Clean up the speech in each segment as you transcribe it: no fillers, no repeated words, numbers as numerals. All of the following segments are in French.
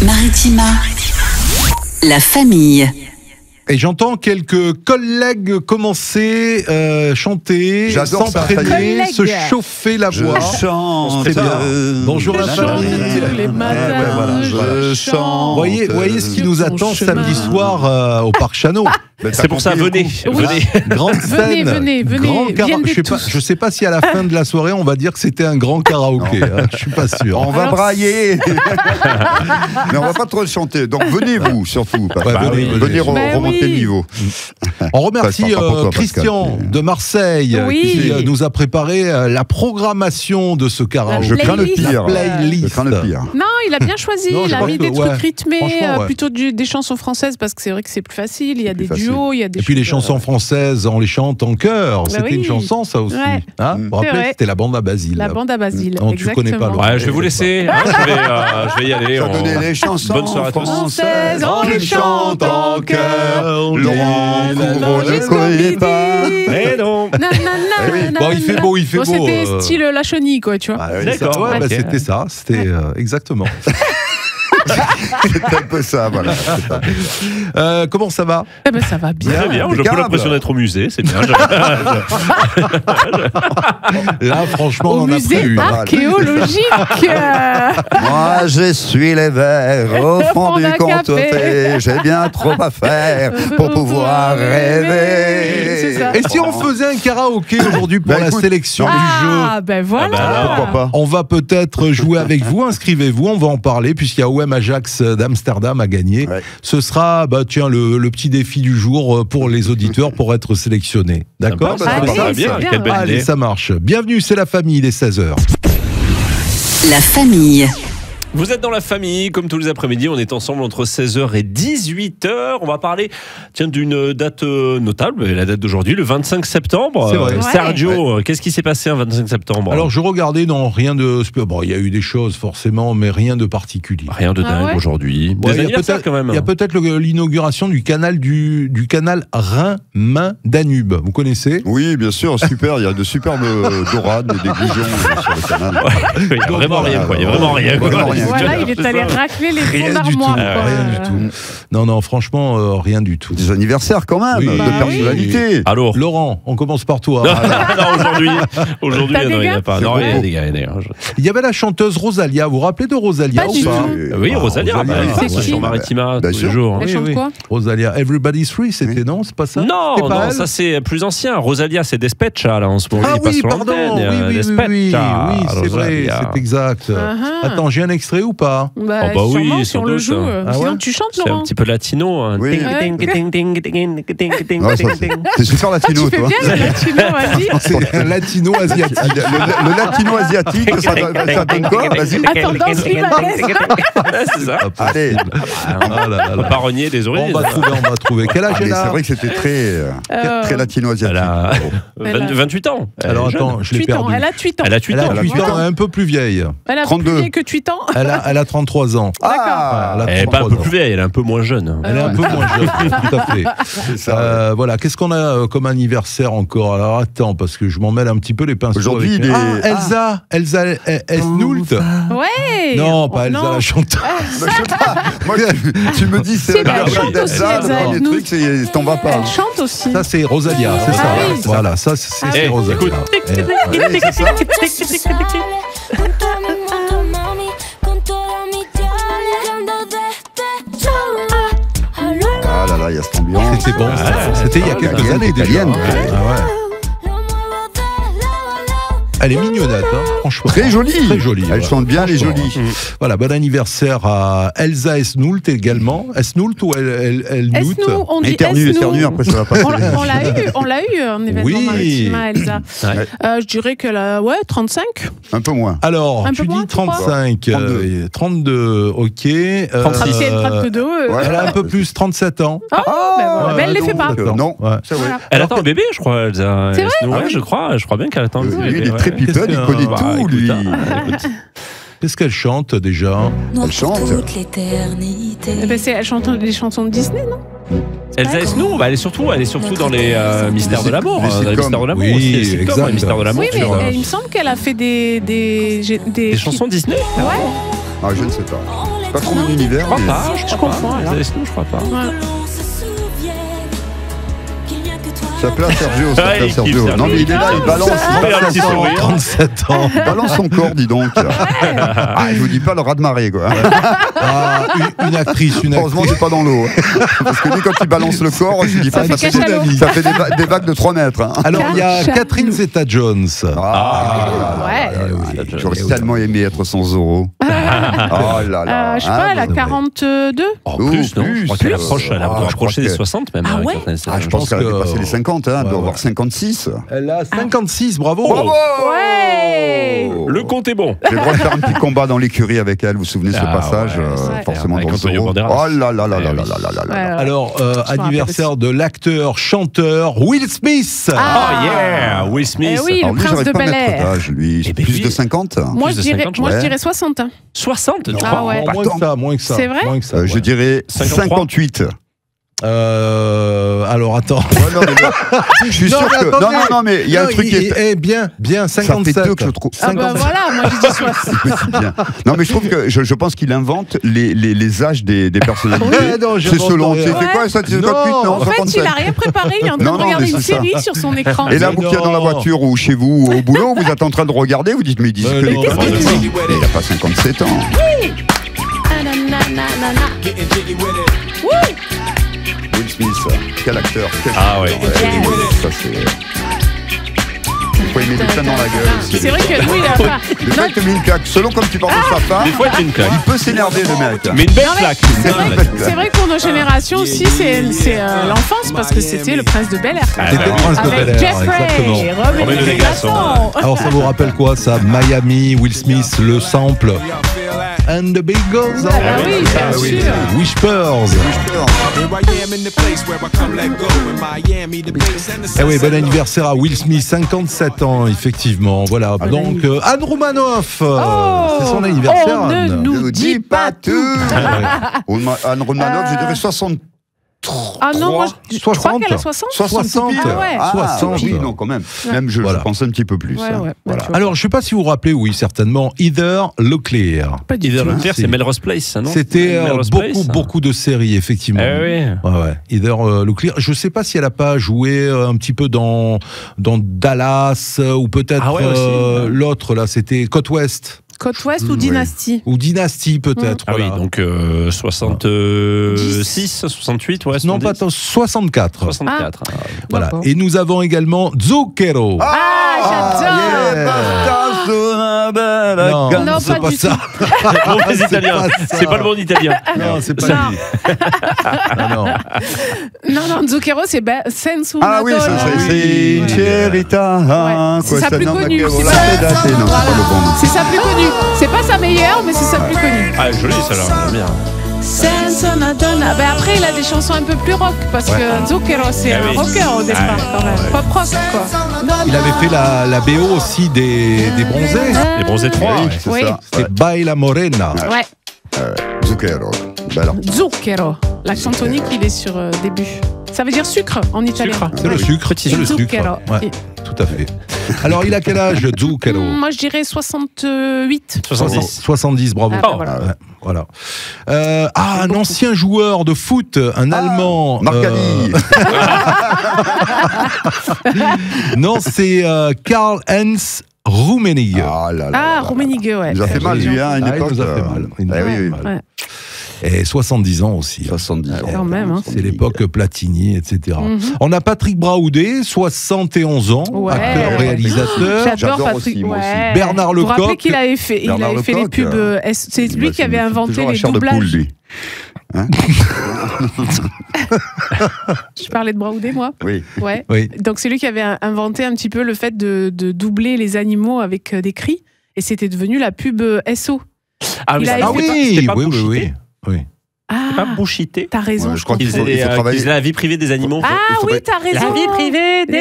Maritima, la famille. Et j'entends quelques collègues commencer chanter, J'adore ça, s'entraîner, se chauffer la voix. Je chante. C'est bien. Bonjour la famille. les matins, voilà, je chante. Voyez ce qui nous attend samedi soir au Parc Chanot. C'est pour ça, venez. Grande scène. Venez, grand je sais pas si à la fin de la soirée on va dire que c'était un grand karaoké. Je suis pas sûr. On va brailler. Mais on va pas trop chanter. Donc venez vous surtout. Venez remonter le niveau. On remercie Pas pour toi, Christian Pascal. de Marseille Oui. qui nous a préparé la programmation de ce karaoké. Je crains le pire. Playlist. Je crains le pire. Non, il a bien choisi. Non, je il a pense mis que, des trucs rythmés, franchement, ouais. plutôt des chansons françaises parce que c'est vrai que c'est plus facile. Il y a des plus facile. duos, il y a des Et puis les choses, chansons françaises, on les chante en chœur. Bah C'était oui. une chanson, ça aussi. Ouais. Hein vous vous C'est rappelez, vrai. c'était la bande à Basile. La bande à Basile. Non, tu connais pas, exactement. Laurent. Ouais, je vais vous laisser. Hein, je vais y aller. Ça donnait les chansons Bonne soirée à tous. françaises. On les chante en cœur. Laurent, Non, on ne jusqu'au connaît midi. pas. Mais non. Bon, il fait beau, il fait beau. C'était style la chenille, quoi, tu vois. Ah oui, D'accord. Ouais, bah, Ok. c'était ça, c'était exactement. c'est un peu ça, voilà. Comment ça va? Eh ben, ça va bien. Très bien, j'ai un peu impeccable. l'impression d'être au musée, c'est bien. Là, franchement, Au on en a musée pris une. archéologique. Moi, je suis les verres au fond du conte-fait. J'ai bien trop à faire pour pouvoir rêver. C'est ça. Et si on faisait un karaoké aujourd'hui pour Bah, la écoute, sélection du jeu? Ah, ben voilà. Ah, bah alors. Pourquoi pas? On va peut-être jouer avec vous, inscrivez-vous, on va en parler puisqu'il y a OM Ajax d'Amsterdam à gagner. Ouais. Ce sera le petit défi du jour pour les auditeurs pour être sélectionnés. D'accord? Bah, Allez, ça va bien, c'est bien. quelle belle Allez, idée. ça marche. Bienvenue, c'est la famille, il est 16h. La famille. Vous êtes dans la famille, comme tous les après-midi, on est ensemble entre 16h et 18h. On va parler d'une date notable, la date d'aujourd'hui, le 25 septembre. C'est vrai. Sergio, qu'est-ce qui s'est passé un 25 septembre? Alors, je regardais, non, rien de... Bon, il y a eu des choses, forcément, mais rien de particulier. Rien de Ah dingue ouais aujourd'hui. Ouais, Des il y a anniversaires peut-être- quand même. Il y a peut-être l'inauguration du canal du canal Rhin-Main-Danube. Vous connaissez? Oui, bien sûr, super. Il y a de superbes dorades et des goujons sur le canal. Il y a vraiment rien, quoi. Il y a vraiment rien. quoi. Vraiment rien. Voilà, il est allé racler les Rien fonds du tout. d'armoire. quoi. Rien du tout. Non, franchement, rien du tout. Des anniversaires quand même, Oui. de Bah personnalité. Alors Laurent, on commence par toi. non, aujourd'hui, T'as non, des il n'y en a gars pas. Non, il y a des gars. Il y avait la chanteuse Rosalia. Vous vous rappelez de Rosalia Pas ou du pas? tout. Oui, Rosalia, Rosalia, bah, c'est sur qui Maritima Bien tous les sûr. jours. hein. Elle chante quoi? Rosalia, Everybody's Free, c'était non? C'est pas ça? Non, C'était pas non, elle ça c'est plus ancien. Rosalia, c'est Despecha là en ce moment. Ah il passe oui, sur pardon. l'antenne. Oui, Despecha, c'est vrai, Rosalia. c'est exact. Ah. Attends, j'ai un extrait ou pas? Bah, Oh, bah oui, sûrement, si sans on le doute, joue. hein. Ah Sinon, ouais tu chantes, C'est un Laurent. petit peu latino. Hein. Oui. Ding. Ouais, ça, c'est super latino, Tu fais toi. bien le latino, vas-y. C'est un latino asiatique. Le latino asiatique, ça donne quoi? Vas-y. Attends, danse libanaise. C'est ça. Allez. Ah là là Faut là. pas renier des On origines. va trouver. Quel âge Ah, mais elle c'est a? vrai que c'était très latino-asiatique. Elle a 28 ans. Elle Alors est jeune. attends, je l'ai 8 ans, perdu. elle a 8 ans. Elle a 8 Elle ans. a 8 ans, un peu plus vieille. Elle a 32. plus vieille que 8 ans. Elle a 33 ans. Ah, Voilà, Elle est pas un 33 peu ans. plus vieille, elle est un peu moins jeune. Elle est un peu moins jeune, tout à fait. c'est ça. Voilà, qu'est-ce qu'on a comme anniversaire encore? Alors attends, parce que je m'en mêle un petit peu les pinceaux. Aujourd'hui, avec- il est- Elsa Esnoult. Ouais. Non, pas Elsa Non. la chanteuse. Moi, tu me dis, c'est Si, bah, elle chante aussi, Elsa le premier Esnoult. truc, c'est t'en vas pas. Elle chante aussi. Ça c'est Rosalia, c'est ça. Ah oui. Voilà, ça c'est Ah oui. Rosalia. écoute. Eh, Ouais, c'est ça. Ah là là, il y a cette ambiance. C'était bon, ça. C'était il y a quelques italienne, années déjà. italienne. Ah ouais. Elle est mignonnette, hein, franchement. Très jolie. Très jolie. Elle ouais. chante bien, elle est Franchement, jolie. Voilà, bon anniversaire à Elsa Esnoult également. Esnoult ou Elnoult? Esnou, on dit Éternue, Esnou. éternue, après ça va passer. On l'a eu en événement Oui. Maritima, Elsa. Ouais. Je dirais qu'elle a 35. Un peu moins. Alors, Un tu peu moins, dis tu crois 35, 32, ok. 36 et 32. Ouais. Elle a un peu plus, 37 ans. Ben voilà. Mais elle ne les fait pas. Non, Ouais. c'est vrai. Voilà. Elle attend un bébé, je crois. Elsa. C'est vrai Ouais, Ah oui. je crois bien qu'elle attend un petit Lui, il bébé. est très ouais. people, il Qu'est-ce connaît que- tout, Écoute, lui. écoute. Qu'est-ce qu'elle chante déjà? Elle chante. Elle chante des chansons de Disney, non? Elsa Esnou, bah, elle est surtout dans les mystères de l'amour. Les Dans les sitcoms. mystères de l'amour Oui, aussi. Les sitcoms, exact. les mystères de l'amour. Oui, mais sur, il me semble qu'elle a fait des des chansons Disney. Ouais. Ah, je ne sais pas. Pas trop mon univers. Je crois mais- pas, je crois confonds, pas. alors. Sinon, je crois pas. Ouais. Ça plaît à Sergio, ça Ouais, plaît à il Sergio. kiffe, Non, mais il est là, il balance. Fais un petit sourire. 37 ans. Il balance son corps, dis donc. Ah, je vous dis pas le raz de marée, quoi. Ah, une actrice. Heureusement, c'est pas dans l'eau. Parce que lui, quand il balance le corps, je dis pas, fait cachalot. ça fait des vagues de 3 mètres. Hein. Alors, il y a Cachalot. Catherine Zeta-Jones. Ouais. J'aurais tellement aimé être son Zorro. Oh là là. Je sais pas, elle a 42. En plus, non. Je crois qu'elle approche, elle je crois approche des que- 60 même. Ah ouais Catherine Zeta-Jones. Je pense qu'elle a dépassé les 50, hein. Elle doit Ouais, avoir 56. Elle a 56, bravo. Bravo Ouais. Le compte est bon. J'ai le droit de faire un petit combat dans l'écurie avec elle. Vous vous souvenez de ce Ah passage ouais, ouais. forcément Avec dans Antonio Zorro. Banderas. Oh là là là là Ouais, là oui. là là là là. Ouais, ouais. Alors, Je me rappelle anniversaire aussi. de l'acteur, chanteur Will Smith. Ah. Oh yeah, Will Smith. Eh oui. Alors lui, Prince j'aurais de pas mettre Bel-Air. d'âge, lui. Eh ben, Plus lui- de 50. Moi, Plus je de dirais, 50, moi, je ouais. dirais 60. 60, tu Ah crois ouais. Moins que ça, moins que ça. C'est vrai moins que ça, Je ouais. dirais 53. 58. Alors, attends. Ouais, non, mais je suis Non, sûr mais que. attendez. Non, mais il y a un truc qui est. bien, Ça fait 57. deux que je trouve. Ah bah voilà, moi je dis 60. C'est bien. Non, mais je trouve que je pense qu'il invente les âges des personnalités. Ouais, non, c'est j'invente selon. rien. C'est quoi ça? 58? Non, En fait, 67. il a rien préparé, il est en train Non, de non, regarder mais une c'est ça. série sur son écran. Et là, Mais vous qui êtes dans la non. voiture ou chez vous ou au boulot, vous êtes en train de regarder, vous dites, mais il dit Mais que non, les mais conneries. non. Mais il n'a pas 57 ans. Will Smith, quel acteur. Quel Ah ouais. Ça, c'est. Il faut aimer des plein dans la gueule aussi. C'est vrai que lui, il a pas. Des fois, il te met une claque. Selon comme tu parles de sa femme, Des fois, il y a une claque. il peut s'énerver, le mec. Mais une belle Non, mais claque. c'est vrai que pour nos générations aussi, c'est l'enfance parce que c'était le prince de Bel-Air. C'était le prince de Avec Bel-Air, Jeffrey, exactement. Robin Romain de des Vegas, Glaçons. Alors, ça vous rappelle quoi, ça? Miami, Will Smith, le sample. And the big goes on. Ah oui, bien sûr. Whispers. Eh oui, bon anniversaire à Will Smith, 57 ans, effectivement. Voilà. Donc, Anne Romanoff, c'est son anniversaire. On ne Anne. nous dit pas tout. Anne Romanoff, je dirais 60. Ah non, moi, je crois 60. qu'elle a 60. 60. Ah ouais. 60. Oui, non, quand même. Même je Voilà. pense un petit peu plus. Ouais, hein. ouais. Voilà. Bah, tu vois. Alors, je ne sais pas si vous vous rappelez, oui, certainement, Heather Locklear. Pas du Heather tout. Locklear, c'est- c'est Melrose Place, ça, non C'était Melrose Place. beaucoup de séries, effectivement. Eh oui. Ouais. Heather Locklear. Je ne sais pas si elle n'a pas joué un petit peu dans Dallas ou peut-être Ah ouais, aussi. l'autre, là, c'était Côte Ouest. Côte Ouest ou Oui. Dynasty? Ou Dynasty, peut-être. Ah voilà. oui, donc 66, 68, ouais, Non, pas 70, 64. 64. Voilà. D'accord. Et nous avons également Zucchero. Ah, j'adore. non, Non, c'est pas pas du ça. Bon, les Italiens, pas ça. c'est pas le monde italien. Non, c'est pas Non. lui. Non. Non, Zucchero, c'est Senza una Ah oui, donna. c'est Cherita. Ouais. C'est sa plus connue. Non, C'est c'est pas le bon. C'est sa plus connue. C'est pas sa meilleure, mais c'est sa plus connue. Ah, joli, ça là, bien. Senza una donna. Ben après, il a des chansons un peu plus rock parce que Zucchero, c'est Ah un oui. rocker au départ, Ah, quand même. ouais. Pop rock, quoi. Il avait fait la BO aussi des Bronzés. Les Bronzés 3. Oui, ouais. c'est Oui. ça. C'était Baila Morena. Ouais. Zucchero. Ben alors. Zucchero. L'accent tonique, il est sur début. Ça veut dire sucre en italien. Sucre. C'est le sucre. C'est le sucre. Zucchero. Ouais, Et- tout à fait. Alors, il a quel âge, Zucchero? Moi, je dirais 68. 70. 70, bravo. Ah, bah, voilà. Ouais, voilà. Un ancien joueur de foot, un Allemand. Marcali. Non, c'est Karl-Heinz Rummenigge. Ah là là. Ah, Rummenigge, ouais. Il nous a fait mal, lui, hein, à une Ah, il époque. nous a fait mal. Il nous a Eh fait oui, mal. Ouais. Et 70 ans aussi. 70 ans. Quand même, hein. C'est l'époque Platini, etc. Mhm. On a Patrick Braoudé, 71 ans, Ouais. acteur, réalisateur. J'adore J'adore Patrick. aussi, moi aussi. Ouais. Bernard Vous vous rappelez Lecoq. qu'il avait fait, il Bernard avait fait les Lecoq, pubs. C'est lui Bah, qui avait c'est inventé toujours la les chair de poule, doublages. lui. Hein Je parlais de Braoudé, moi. Oui. Ouais. Oui. Donc c'est lui qui avait inventé un petit peu le fait de doubler les animaux avec des cris. Et c'était devenu la pub SO. Ah, mais Il a c'était fait- pas- oui, c'était pas oui, Bouchité. oui. C'est pas Bouchité. T'as raison, Ouais, je crois Qui qu'il faut faisait travailler. la vie privée des animaux. Ah oui, t'as raison. La vie privée des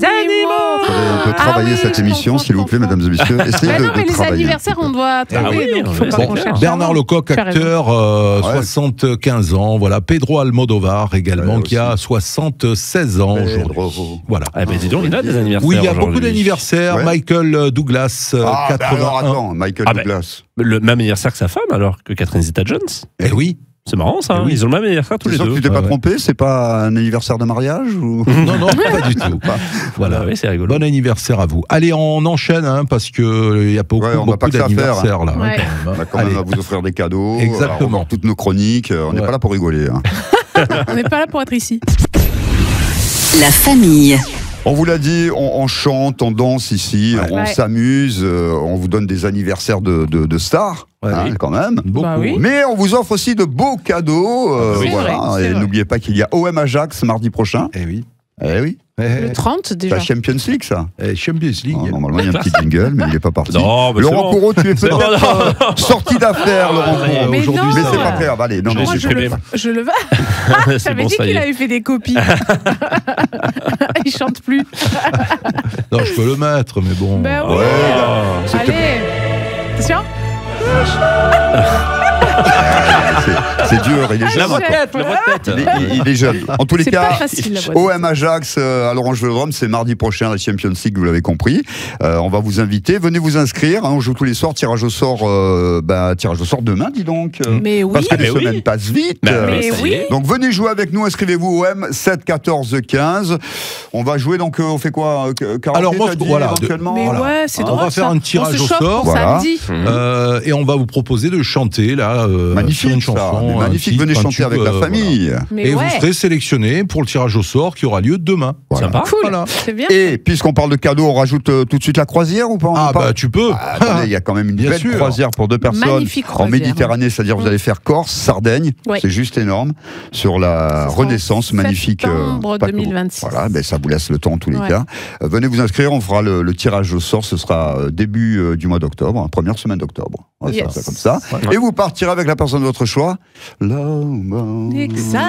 animaux. Il faudrait un peu travailler oui, cette je émission, comprends, s'il vous plaît, je comprends. mesdames et messieurs. Essayez Mais de non, mais les travailler. anniversaires, on doit travailler, oui, donc il faut on pas va qu'on faire. cherche. Bernard Lecoq, Tu as raison. acteur, 75 ans. Voilà, Pedro Almodovar également, Ouais, qui a 76 ans aujourd'hui. Pedro. Voilà. Ah ben dis donc, il y en a des anniversaires. Oui, il y a beaucoup aujourd'hui. d'anniversaires. Ouais. Michael Douglas, Ah, bah 81. alors attends, Michael Ah, bah. Douglas. Le même anniversaire que sa femme, alors que Catherine Zeta-Jones. Eh oui. C'est marrant ça, hein, Oui. ils ont le même anniversaire tous C'est les sûr que deux. tu t'es pas Ouais. trompé, c'est pas un anniversaire de mariage ou... Non, non, pas du tout. Voilà, Voilà. oui, c'est rigolo. Bon anniversaire à vous. Allez, on enchaîne, hein, parce qu'il y a beaucoup, Ouais, on n'a pas beaucoup que ça à faire, d'anniversaires là. hein, Ouais. quand même, hein. On a quand Allez. même à vous offrir des cadeaux, Exactement. à revoir toutes nos chroniques. On n'est Ouais. pas là pour rigoler. Hein. On n'est pas là pour être ici. La famille. On vous l'a dit, on chante, on danse ici, on Ouais. s'amuse, on vous donne des anniversaires de stars, Ouais. hein, quand même. Beaucoup. Bah oui. Mais on vous offre aussi de beaux cadeaux. Oui, c'est voilà. vrai, c'est Et vrai. n'oubliez pas qu'il y a OM Ajax mardi prochain. Eh oui. Eh oui, Le 30 c'est déjà. la Champions League, ça. Champions League. Oh, normalement, il y a un petit jingle, mais il n'est pas parti. Non, mais Laurent c'est bon. Courreau, tu es C'est bon, peut-être non. sorti d'affaires, Laurent ça y est, Courreau. Mais aujourd'hui, non. Mais c'est pas grave, allez, non, Je non, l'ai Moi, supprimé. je le veux. C'est J'avais bon, dit ça y qu'il est. avait fait des copies. Il chante plus. Non, je peux le mettre, mais bon. Ben oui. Ouais, Oh. Allez. Attention. c'est dur, il est La jeune. voix de tête, la voix de tête. Il est jeune. En tous les C'est pas cas, facile, la voix. OM Ajax à l'Orange Vélodrome, c'est mardi prochain, la Champions League, vous l'avez compris. On va vous inviter, venez vous inscrire. Hein, on joue tous les soirs, tirage au sort demain, dis donc. Mais oui. Parce que les Mais oui. semaines passent vite. Bah, Mais ça y oui. est. Donc venez jouer avec nous, inscrivez-vous OM 7 14 15. On va jouer, donc on fait quoi, karaoké, Alors, moi, t'as dit, voilà, éventuellement Mais Voilà. ouais, c'est On drôle. va faire ça. un tirage On se au chauffe sort. pour Voilà. samedi. Et on va vous proposer de chanter là Magnifique, sur une ça. chanson. Mais un magnifique, titre, venez un chanter tube, avec la voilà. famille. Mais Et ouais. vous serez sélectionné pour le tirage au sort qui aura lieu demain. Voilà. Sympa. Cool. Voilà. C'est bien. Et puisqu'on parle de cadeaux, on rajoute tout de suite la croisière ou pas? Ah On parle- bah tu peux. Ah, attendez, il y a quand même une Bien belle sûr. croisière pour deux personnes Magnifique en croisière. Méditerranée, c'est-à-dire vous allez faire Corse, Sardaigne, Ouais. c'est juste énorme, sur la C'est Renaissance, en magnifique. septembre paquebot. 2026. Voilà, ben, ça vous laisse le temps en tous les Ouais. cas. Venez vous inscrire, on fera le tirage au sort, ce sera début du mois d'octobre, hein, première semaine d'octobre. On va faire Yes. ça comme ça. Ouais. Et vous partirez avec la personne de votre choix. Exciting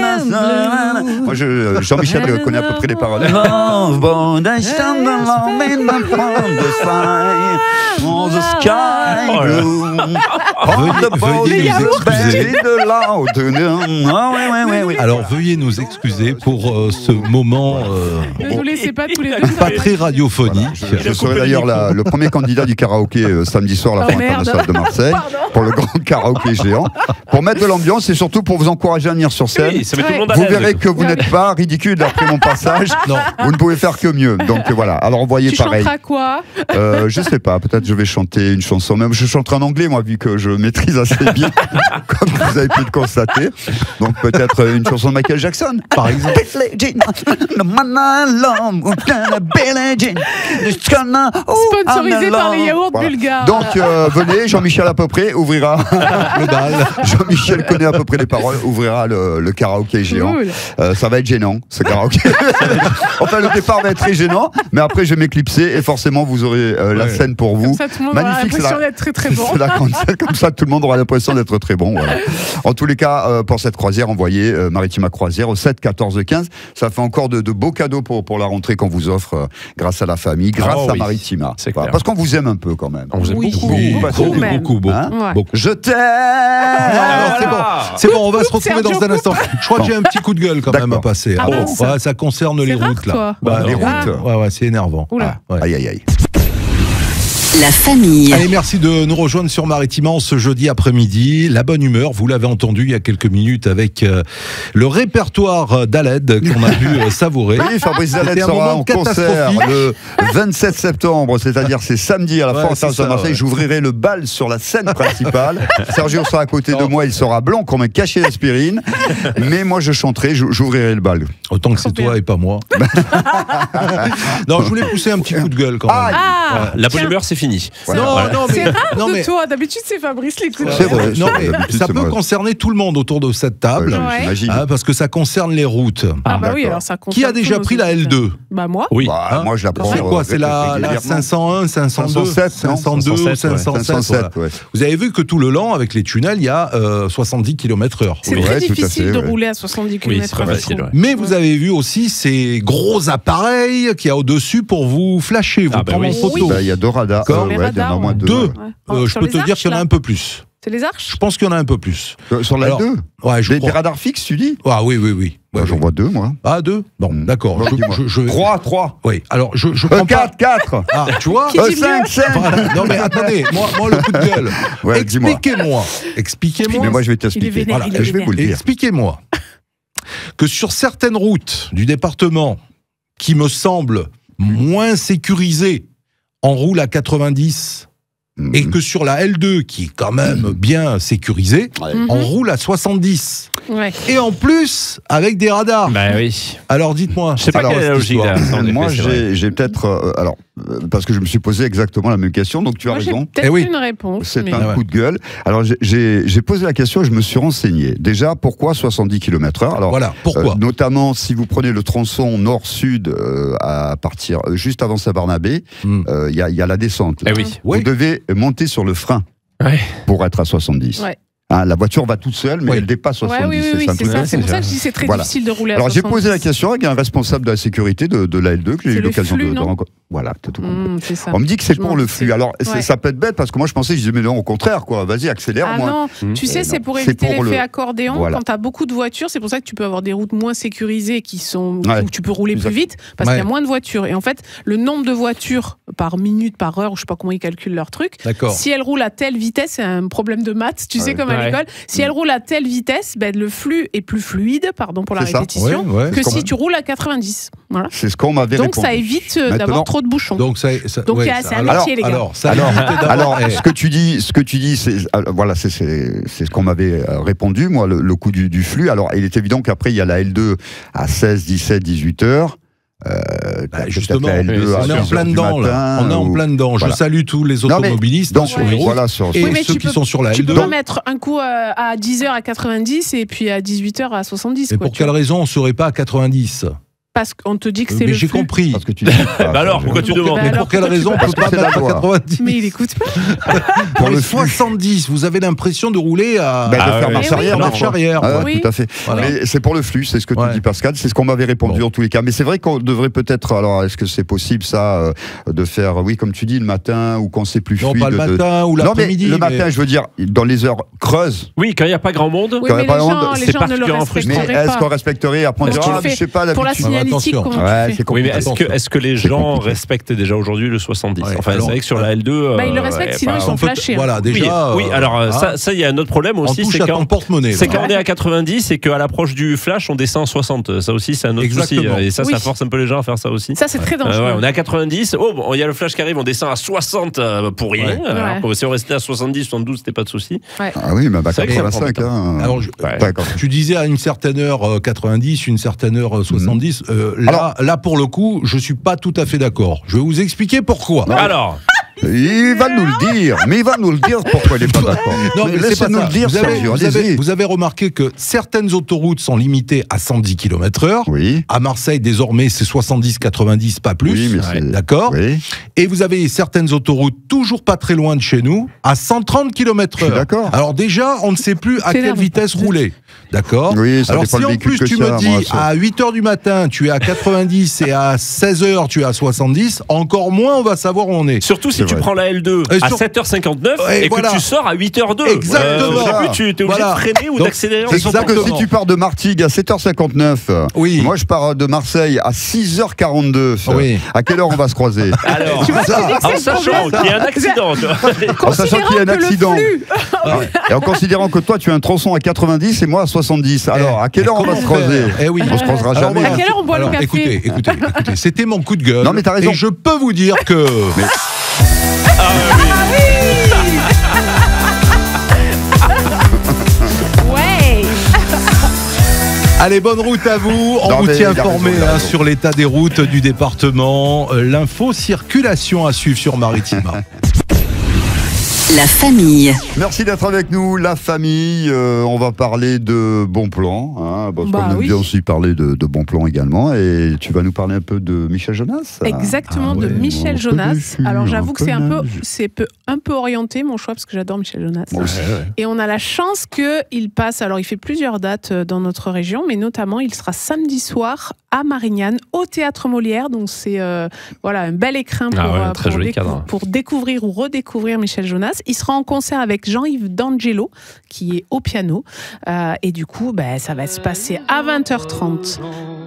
and blue. Moi, Jean-Michel connaît à peu près les paroles. Alors veuillez nous excuser pour ce moment Ne nous laissez pas tous les deux. pas très radiophonique. Je serai d'ailleurs le premier candidat du karaoké samedi soir à la Oh, Foire merde. internationale de Marseille Pardon. pour le grand karaoké géant, pour mettre de l'ambiance et surtout pour vous encourager à venir sur scène. Oui, ça met tout le monde à Vous l'aise. verrez que vous n'êtes pas ridicule après mon passage. Non. Vous ne pouvez faire que mieux. Donc voilà. Alors envoyez Tu pareil. chanteras quoi? Je sais pas. Peut-être je vais chanter une chanson. Même je chanterai en anglais moi vu que je maîtrise assez bien, comme vous avez pu le constater. Donc peut-être une chanson de Michael Jackson. Par exemple. Sponsorisé par les yaourts Voilà. bulgares. Donc venez, Jean-Michel à peu près ouvrira Le bal. Jean-Michel connaît à peu près les paroles, ouvrira le karaoké géant. Cool. Ça va être gênant, ce karaoké. Enfin, le départ va être très gênant, mais après je vais m'éclipser et forcément vous aurez la Ouais. scène pour vous. Comme ça, tout le monde aura Magnifique, l'impression c'est la- d'être très très bon. C'est la concert, comme ça, tout le monde aura l'impression d'être très bon. Voilà. En tous les cas, pour cette croisière, envoyez Maritima Croisière au 7 14 15. Ça fait encore de beaux cadeaux pour la rentrée qu'on vous offre grâce à la famille, grâce Oh à oui, Maritima. c'est Voilà. clair. Parce qu'on vous aime un peu quand même. On vous aime Oui. beaucoup. Oui, beaucoup, beaucoup, même. beaucoup, beaucoup. Hein Ouais. beaucoup. Je t'aime. Alors, c'est bon, c'est bon, on va se retrouver Sergio dans un instant. Je crois que j'ai un petit coup de gueule quand même à D'accord. passer. Ah bon, mince. ouais, ça concerne les C'est rare, routes là. toi. Bah, Les Ah. routes. Ouais, c'est énervant. Oula. Ouais. Aïe, aïe, aïe. La famille. Allez, merci de nous rejoindre sur Maritima ce jeudi après-midi. La bonne humeur, vous l'avez entendu il y a quelques minutes avec le répertoire d'Aled qu'on a pu savourer. Oui, Fabrice Zallet C'était un sera moment en concert catastrophique. le 27 septembre, c'est-à-dire c'est samedi à la Ouais, Foire c'est internationale de ça, Marseille. ouais. J'ouvrirai le bal sur la scène principale. Sergio sera à côté de moi, il sera blanc comme un cachet d'aspirine. Mais moi je chanterai, j'ouvrirai le bal. Autant que c'est toi et pas moi. Non, je voulais pousser un petit coup de gueule quand même. Aïe. Ah, La bonne tiens. humeur, c'est fini. Voilà. Non, C'est rare non, de mais toi. D'habitude, c'est Fabrice les coups de C'est cœur. vrai. non, mais D'habitude, ça c'est peut moi. concerner tout le monde autour de cette table, Ouais. J'imagine. parce que ça concerne les routes. Ah bah oui, D'accord. alors ça compte. Qui a déjà pris la L2? Bah moi. Oui. Bah, Hein moi, je la prends. C'est quoi? C'est la régulièrement. 501, 502, 507, non 502, 507, ouais. 507. 507, ouais. Vous avez vu que tout le long, avec les tunnels, il y a 70 km/h. C'est Ouais, très tout à difficile fait, de ouais. rouler à 70 Oui, km/h. c'est pas facile, ouais. Mais vous avez vu aussi ces gros appareils qu'il y a au-dessus pour vous flasher, vous Ah bah prendre en oui. photo. Bah, il y a deux radars. D'accord. Les Ouais, il y en a radars, au moins ouais. deux. Deux. Ouais. Je Sur peux les te dire arches, qu'il y en a là. un peu plus. C'est les arches. Je pense qu'il y en a un peu plus. Sur la Alors, L2 Ouais, je des crois. radars fixes, tu dis Ah oui, oui, oui. Moi, Ouais, j'en oui. vois deux, moi. Ah, deux. Bon, Hmm. d'accord. Bon, dis-moi. 3. Oui, alors je prends pas. 4. Ah, tu vois Qui dit 5. Voilà. Non mais attendez, moi le coup de gueule. Ouais, dis-moi. Expliquez-moi. Mais moi, je vais Il est t'expliquer. vénère, Voilà, il est Je vais vénère. vous le dire. Expliquez-moi que sur certaines routes du département qui me semblent moins sécurisées, on roule à 90 et que sur la L2 qui est quand même bien sécurisée, on roule à 70. Ouais. Et en plus avec des radars. Bah oui. Alors dites-moi. Je sais pas Alors, quelle est la logique histoire. là. En effet, Moi, c'est vrai. j'ai peut-être. Parce que je me suis posé exactement la même question, donc tu as Moi, j'ai raison. peut-être Eh oui. une réponse. C'est mais- un ouais. coup de gueule. Alors, j'ai posé la question et je me suis renseigné. Déjà, pourquoi 70 km/h? Alors, Voilà, pourquoi notamment, si vous prenez le tronçon nord-sud à partir juste avant Saint-Barnabé, il y a la descente. là. Eh oui. Oui. Vous devez monter sur le frein Ouais. pour être à 70. Ouais. Hein, la voiture va toute seule, mais Oui. elle dépasse 70. Ouais, oui, c'est c'est simple. ça. C'est pour ça que je dis que c'est très Voilà. difficile de rouler à Alors, j'ai 70. posé la question avec un responsable de la sécurité de la L2 que j'ai C'est eu le l'occasion flux, de non rencontrer. Voilà, t'as tout compris. C'est ça. On me dit que c'est Je pour m'en le doutais. flux. Alors, Ouais. ça peut être bête parce que moi, je pensais, je disais, mais non, au contraire, quoi. Vas-y, accélère, Ah moi. non, tu sais, Eh c'est non, pour c'est éviter pour l'effet le- accordéon. Voilà. Quand tu as beaucoup de voitures, c'est pour ça que tu peux avoir des routes moins sécurisées qui sont Ouais. où tu peux rouler plus Exact. vite parce Ouais. qu'il y a moins de voitures. Et en fait, le nombre de voitures par minute, par heure, ou je sais pas comment ils calculent leur truc. D'accord. Si elles roulent à telle vitesse, c'est un problème de maths, tu sais, Ouais. comme à Ouais. l'école. Si elles roulent à telle vitesse, ben, le flux est plus fluide, pardon pour la C'est ça. répétition, Ouais, ouais. que C'est si comme- tu roules à 90. Voilà. C'est ce qu'on m'avait Donc répondu. ça évite Maintenant- d'avoir trop de bouchons. Donc ça, Donc, ouais, il y a- ça- c'est un métier, les gars. Alors, ça Alors, évite d'avoir- alors eh, ce que tu dis, c'est voilà, c'est ce qu'on m'avait répondu, moi, le coup du flux. Alors, il est évident qu'après, il y a la L2 à 16, 17, 18 heures. Peut-être justement, la L2 à on est en 6 plein heures du dedans là. matin, On est en ou- plein dedans. Voilà. Je salue tous les Non, mais- automobilistes donc, sur les routes voilà, sur et Oui, mais ceux tu qui peux- sont sur la Tu peux L2. pas mettre un coup à 10h à 90 et puis à 18h à 70. Mais quoi, pour tu quelle vois. raison on ne serait pas à 90? Parce qu'on te dit que c'est Mais le j'ai flux. compris. Parce que tu dis pas. Bah alors, pourquoi tu demandes Mais alors, pour quelle pourquoi tu raison on peux- ne peut Parce pas que c'est la mettre à loi. 90? Mais il écoute pas. Pour Pour le les flux. 70, vous avez l'impression de rouler à Ben, de Ah faire ouais. marche Eh oui. arrière. marche non. arrière. Ah, quoi. Oui. Tout à fait. Voilà. Mais c'est pour le flux, c'est ce que Ouais. tu dis, Pascal. C'est ce qu'on m'avait répondu Bon. en tous les cas. Mais c'est vrai qu'on devrait peut-être. Alors, est-ce que c'est possible ça de faire, oui, comme tu dis, le matin ou quand c'est plus Non, fluide pas le de- matin ou Non, mais l'après-midi. le matin, je veux dire, dans les heures creuses. Oui, quand il n'y a pas grand monde. Oui, Quand mais même, par les exemple, gens, c'est les gens ne le particulièrement frustrant. Mais respecteraient est-ce qu'on pas. respecterait après on Parce dira, que tu ah, mais fais- je sais pas, Pour la d'habitude. signalétique, attention. comment Ouais, tu fais c'est Oui, compliqué. mais est-ce que les C'est gens compliqué. respectent déjà aujourd'hui le 70? Ouais, Enfin, alors, c'est vrai que sur la L2. Bah, ils le respectent, sinon ils sont flashés. Voilà, déjà. Oui, alors hein, ça, il y a un autre problème on aussi, touche c'est à ton quand. porte-monnaie. C'est là. quand on est à 90 et qu'à l'approche du flash, on descend à 60. Ça aussi, c'est un autre souci. Exactement. Et ça, Oui. ça force un peu les gens à faire ça aussi. Ça, c'est très Ouais, dangereux. on est à 90. Oh, bon, il y a le flash qui arrive, on descend à 60 pour rien. Ouais. Alors, Ouais. si on restait à 70, 72, c'était pas de souci. Ah oui, mais bah, C'est vrai que ça 85. prend Hein. Alors, Ouais. D'accord. tu disais à une certaine heure 90, une certaine heure 70. Là, pour le coup, je suis pas tout à fait d'accord. Je vais vous expliquer pourquoi. Alors, Il va nous le dire, mais il va nous le dire pourquoi il n'est pas d'accord. Non, mais c'est pas laissez-nous ça. le dire, vous avez, Sergio, vous avez- allez-y. vous avez remarqué que certaines autoroutes sont limitées à 110 km/h. Oui, À Marseille, désormais, c'est 70-90, pas plus. oui, mais c'est... D'accord. Oui, Et vous avez certaines autoroutes, toujours pas très loin de chez nous, à 130 je suis km/h. d'accord. Alors déjà, on ne sait plus à C'est quelle énervant. vitesse rouler. D'accord. Oui, ça Alors dépend si le en véhicule plus que tu ça, me dis moi, ça. à 8h du matin, tu es à 90 et à 16h, tu es à 70, encore moins on va savoir où on est. surtout si C'est tu vrai. prends la L2 Et à sur- 7h59 Ouais, et voilà. que tu sors à 8h02. Exactement. Je sais plus, tu es obligé Voilà. de freiner ou Donc, d'accélérer. C'est surtout que Exactement. si tu pars de Martigues à 7h59, Oui. moi je pars de Marseille à 6h42, Oui. à quelle heure on va se croiser? Alors, Tu vois, Ça, je te dis que en c'est le sachant problème. qu'il y a un accident. tu vois. En sachant qu'il y a un Considérant que le accident. flux- Et en considérant que toi tu as un tronçon à 90 et moi à 70, alors à quelle heure on va se Comment croiser? faire Eh oui. On se croisera Alors, jamais. voilà. À quelle heure on boit le Alors, café écoutez, c'était mon coup de gueule. Non, mais t'as raison. Et je peux vous dire que... Ouais. Allez, bonne route à vous. On vous tient informé sur l'état des routes du département. L'info circulation à suivre sur Maritima. La famille. Merci d'être avec nous, la famille. On va parler de bons plans. Hein, parce qu'on aime bien aussi parler de bons plans également. Et tu vas nous parler un peu de Michel Jonas. Exactement, de Michel Jonas. Alors j'avoue que c'est un peu orienté mon choix parce que j'adore Michel Jonas. Moi aussi. Et on a la chance qu'il passe. Alors il fait plusieurs dates dans notre région, mais notamment il sera samedi soir à Marignane au Théâtre Molière. Donc c'est voilà un bel écrin pour découvrir ou redécouvrir Michel Jonas. Il sera en concert avec Jean-Yves D'Angelo, qui est au piano. Et du coup, ça va se passer à 20h30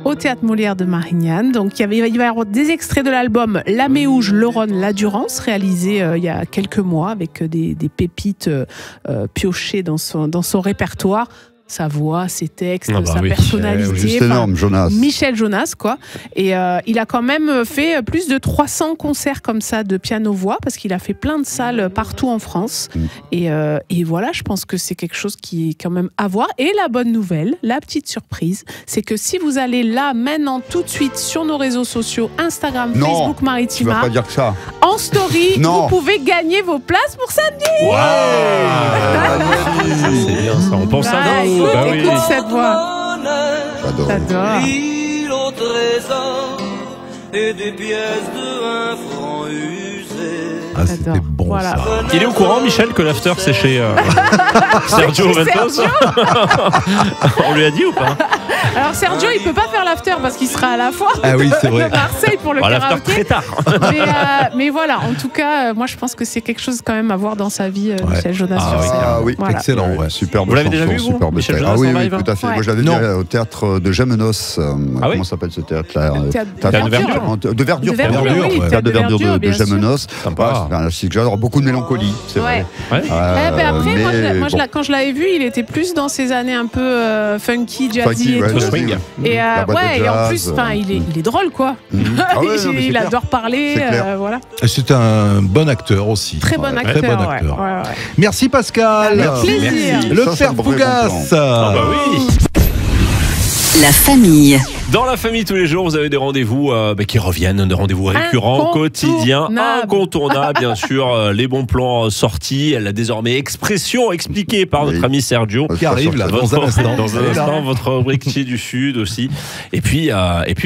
au Théâtre Molière de Marignane. Donc, il va y avoir des extraits de l'album La Méouge, le Rhône, la Durance, réalisé il y a quelques mois avec des pépites piochées dans son répertoire. Sa voix, ses textes, sa personnalité. Juste énorme, Jonas. Michel Jonas, quoi. Et il a quand même fait plus de 300 concerts comme ça de piano-voix, parce qu'il a fait plein de salles partout en France. Et voilà, je pense que c'est quelque chose qui est quand même à voir. Et la bonne nouvelle, la petite surprise, c'est que si vous allez là, maintenant, tout de suite, sur nos réseaux sociaux, Instagram, Facebook, Maritima, tu vas pas dire que ça. En story, vous pouvez gagner vos places pour samedi. C'est bien ça, on pense à nous. Écoute cette voix. J'adore. Au trésor et des pièces de 1 franc usé. Ah, c'était bon ça. Il est au courant, Michel, que l'after c'est chez Sergio Ventos. On lui a dit ou pas? Alors Sergio, il peut pas faire l'after parce qu'il sera à la fois de Marseille pour le karaoké. L'after très tard. mais voilà, en tout cas, moi je pense que c'est quelque chose quand même à voir dans sa vie, Michel Jonas sur scène. Oui, voilà. Excellent. Ouais. Superbe. Vous l'avez déjà vu, vous, Michel Jonas, oui, en live, tout à fait. Ouais. Moi, je l'avais vu au théâtre de Gémenos. Comment s'appelle ce théâtre-là? Théâtre de Verdure. Théâtre de Verdure de Gémenos. Sympa. J'adore beaucoup de mélancolie, c'est vrai. Après, moi, quand je l'avais vu, il était plus dans ces années un peu funky, jazzy et tout. Swing. Et en plus, il est drôle, quoi. Il adore parler, voilà. C'est un bon acteur aussi. Très bon acteur. Très bon acteur. Merci Pascal. Avec plaisir. Le père Fougas. Ah bah oui. La famille. Dans la famille, tous les jours, vous avez des rendez-vous qui reviennent, des rendez-vous récurrents, quotidiens, incontournables, bien sûr. Les bons plans sortis, la désormais expression expliquée par notre ami Sergio. Qui arrive là, dans un instant. Dans un instant, votre rubrique du Sud aussi. Et puis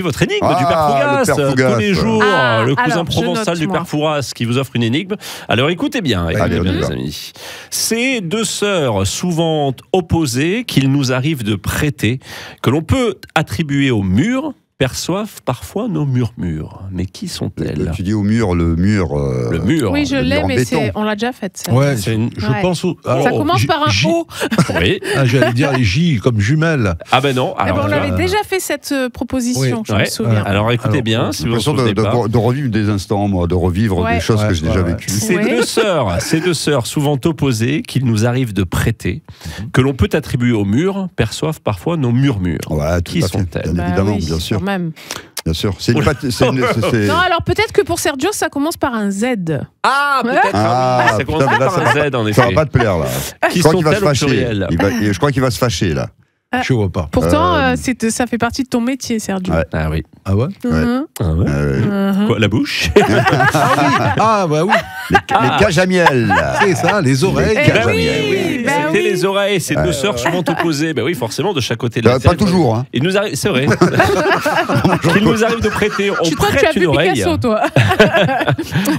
votre énigme du Père Fougas. Tous les jours, le cousin provençal du Père Fougas qui vous offre une énigme. Alors écoutez bien, les amis. C'est deux sœurs souvent opposées qu'il nous arrive de prêter, que l'on peut attribuer au mur, perçoivent parfois nos murmures. Mais qui sont-elles? Tu dis au mur, le mur. Le mur. Oui, je l'ai, mais on l'a déjà faite. Ouais, je pense. Ça commence par un O. Oui. J'allais dire les J comme jumelles. Ah ben non. Alors, on avait déjà fait cette proposition, je me souviens. Alors écoutez bien, si vous l'impression de revivre des instants, moi, de revivre des choses que j'ai déjà vécues. Ces deux sœurs, souvent opposées, qu'il nous arrive de prêter, que l'on peut attribuer au mur, perçoivent parfois nos murmures. Qui sont-elles? Bien évidemment, bien sûr. Bien sûr. Non, alors peut-être que pour Sergio, ça commence par un Z. Ah, peut-être. Ça commence par un Z, en effet. Ça va pas te plaire, là. Qui sont-elles au pluriel? Je crois qu'il va se fâcher, là. Je vois pas. Pourtant, ça fait partie de ton métier, Sergio. Ouais. Ah oui. Ah ouais? Quoi, la bouche? Ah bah oui. Les cages à miel. C'est ça, les oreilles. C'était les oreilles. Ces deux sœurs souvent opposées. Ben oui, forcément, de chaque côté de la Pas toujours, hein. Il nous arrive, c'est vrai. Il nous arrive de prêter. On prête une oreille. Picasso, toi.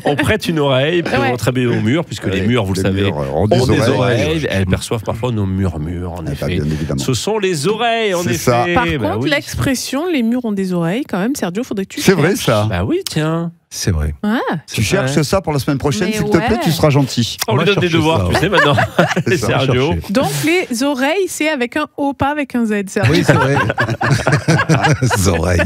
On prête une oreille pour attribuer au mur, puisque les murs, vous le savez, ont des oreilles. Elles perçoivent parfois nos murmures, en effet. Ce sont les oreilles, en effet. Par contre, l'expression les murs ont des oreilles, quand même, Sergio, faudrait que tu C'est vrai, ça. Bah oui, tiens. C'est vrai. Tu cherches ça pour la semaine prochaine, s'il te plaît, tu seras gentil. On lui donne des devoirs, tu sais, maintenant. Sergio. Donc, les oreilles, c'est avec un O, pas avec un Z, Sergio. Oui, c'est vrai. Les oreilles.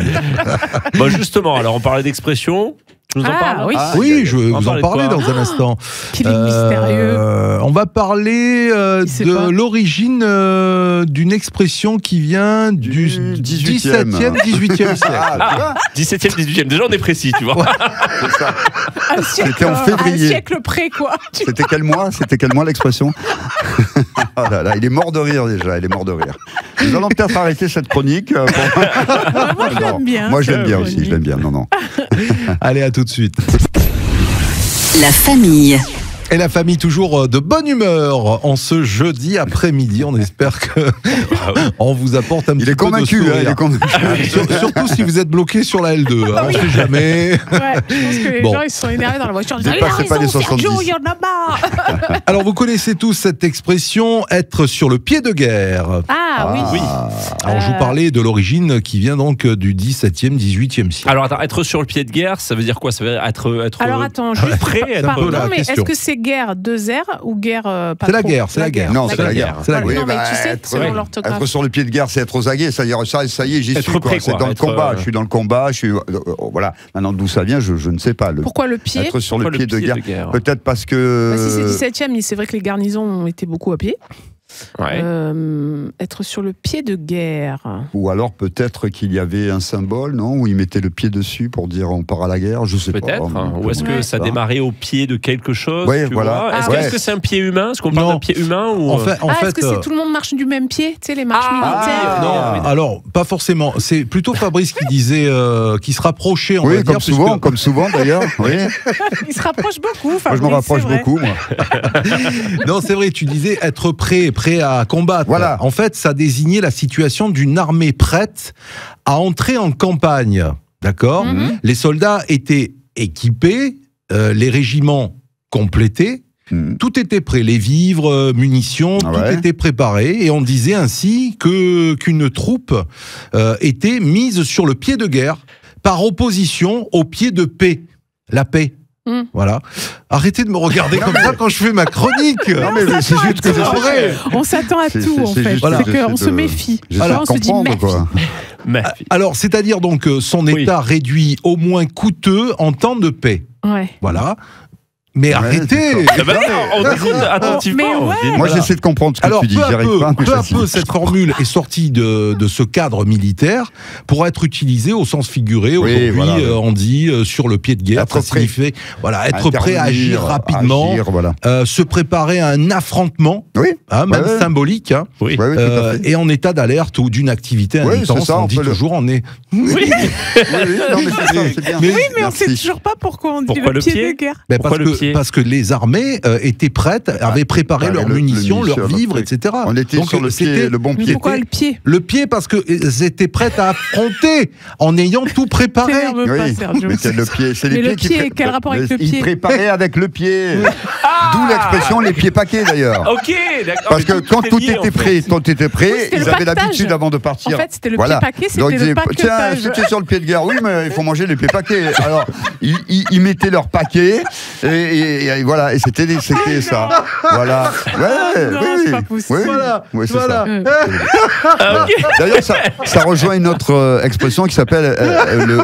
Bon, justement, alors on parlait d'expression. Tu nous en parles? Oui, je vais vous en parler dans un instant. Qu'il est mystérieux. On va parler de l'origine d'une expression qui vient du 17e, 18e siècle. 17e, 18e. Déjà, on est précis, tu vois. C'est ça. C'était en février. Un siècle près, quoi. C'était quel mois l'expression? Oh là là, il est mort de rire déjà, il est mort de rire. Nous allons peut-être arrêter cette chronique. Moi, je l'aime bien. Moi, je l'aime bien aussi, je l'aime bien. Non. Allez, à tout de suite. La famille. Et la famille toujours de bonne humeur en ce jeudi après-midi. On espère que on vous apporte un petit peu de sourire. Il est convaincu. Surtout si vous êtes bloqué sur la L2. On ne sait jamais. Ouais, je pense que les gens ils sont énervés dans la voiture. Dépassez pas les 70. Sergio, il y en a marre. Alors vous connaissez tous cette expression, être sur le pied de guerre. Ah oui. Alors je vous parlais de l'origine qui vient donc du 17e, 18e siècle. Alors attends, être sur le pied de guerre, ça veut dire quoi? Ça veut dire être Alors attends, juste prêt. Pardon, mais est-ce que c'est guerre 2 R ou guerre pas C'est la trop? guerre, c'est la guerre. Non, c'est la guerre. C'est la guerre. Non, mais tu sais, selon l'orthographe. Être sur le pied de guerre, c'est être aux aguets. C'est-à-dire, ça y est, j'y suis. C'est dans le combat. Je suis dans le combat. Voilà. Maintenant, d'où ça vient, je ne sais pas. Pourquoi le pied? Être sur le pied de guerre. Peut-être parce que. Si c'est 17e, c'est vrai que les garnisons ont été beaucoup à pied. Ouais. Être sur le pied de guerre. Ou alors peut-être qu'il y avait un symbole, non, où ils mettaient le pied dessus pour dire on part à la guerre, je sais pas. Peut-être. Ou est-ce que ça démarrait au pied de quelque chose? Ouais, voilà. Est-ce que c'est un pied humain? Est-ce qu'on parle d'un pied humain ou... En fait, est-ce que c'est tout le monde marche du même pied? Tu sais, les marches militaires. Non, alors pas forcément. C'est plutôt Fabrice qui disait, qui se rapprochait. On va dire, comme souvent d'ailleurs. Oui. Il se rapproche beaucoup. Moi, je me rapproche beaucoup, moi. Non, c'est vrai. Tu disais être prêt à combattre. Voilà. En fait, ça désignait la situation d'une armée prête à entrer en campagne. D'accord. Les soldats étaient équipés, les régiments complétés. Tout était prêt, les vivres, munitions, tout était préparé, et on disait ainsi qu'une troupe était mise sur le pied de guerre par opposition au pied de paix, la paix. Voilà. Arrêtez de me regarder comme ça quand je fais ma chronique. Non mais c'est juste que c'est vrai. On s'attend à tout en fait. C'est qu'on se méfie. On se dit méfie. Alors, c'est-à-dire donc son état réduit au moins coûteux en temps de paix. Ouais. Voilà. Mais arrêtez! On écoute attentivement. Moi, j'essaie de comprendre ce que tu dis. Peu à peu, cette formule est sortie de ce cadre militaire pour être utilisée au sens figuré. Aujourd'hui, on dit sur le pied de guerre. Ça signifie être prêt à agir rapidement, se préparer à un affrontement, même symbolique, et en état d'alerte ou d'une activité intense. On dit toujours on est. Oui, mais on ne sait toujours pas pourquoi on dit le pied de guerre. Parce que les armées étaient prêtes, avaient préparé leurs munitions, leurs vivres, etc. On était sur le bon pied. Pourquoi le pied? Le pied, parce qu'elles étaient prêtes à affronter en ayant tout préparé. Mais c'est le pied. C'est les pieds qui quel rapport avec le pied? Ils préparaient avec le pied. D'où l'expression les pieds paquets d'ailleurs. Ok, d'accord. Parce que quand tout était prêt, ils avaient l'habitude avant de partir. En fait, c'était le pied paquet, c'était le paquetage. Tiens, c'était sur le pied de guerre. Oui, mais il faut manger les pieds paquets. Alors, ils mettaient leur paquet et voilà, et c'était ça. Voilà. C'est pas possible. Oui, c'est ça. D'ailleurs, ça rejoint une autre expression qui s'appelle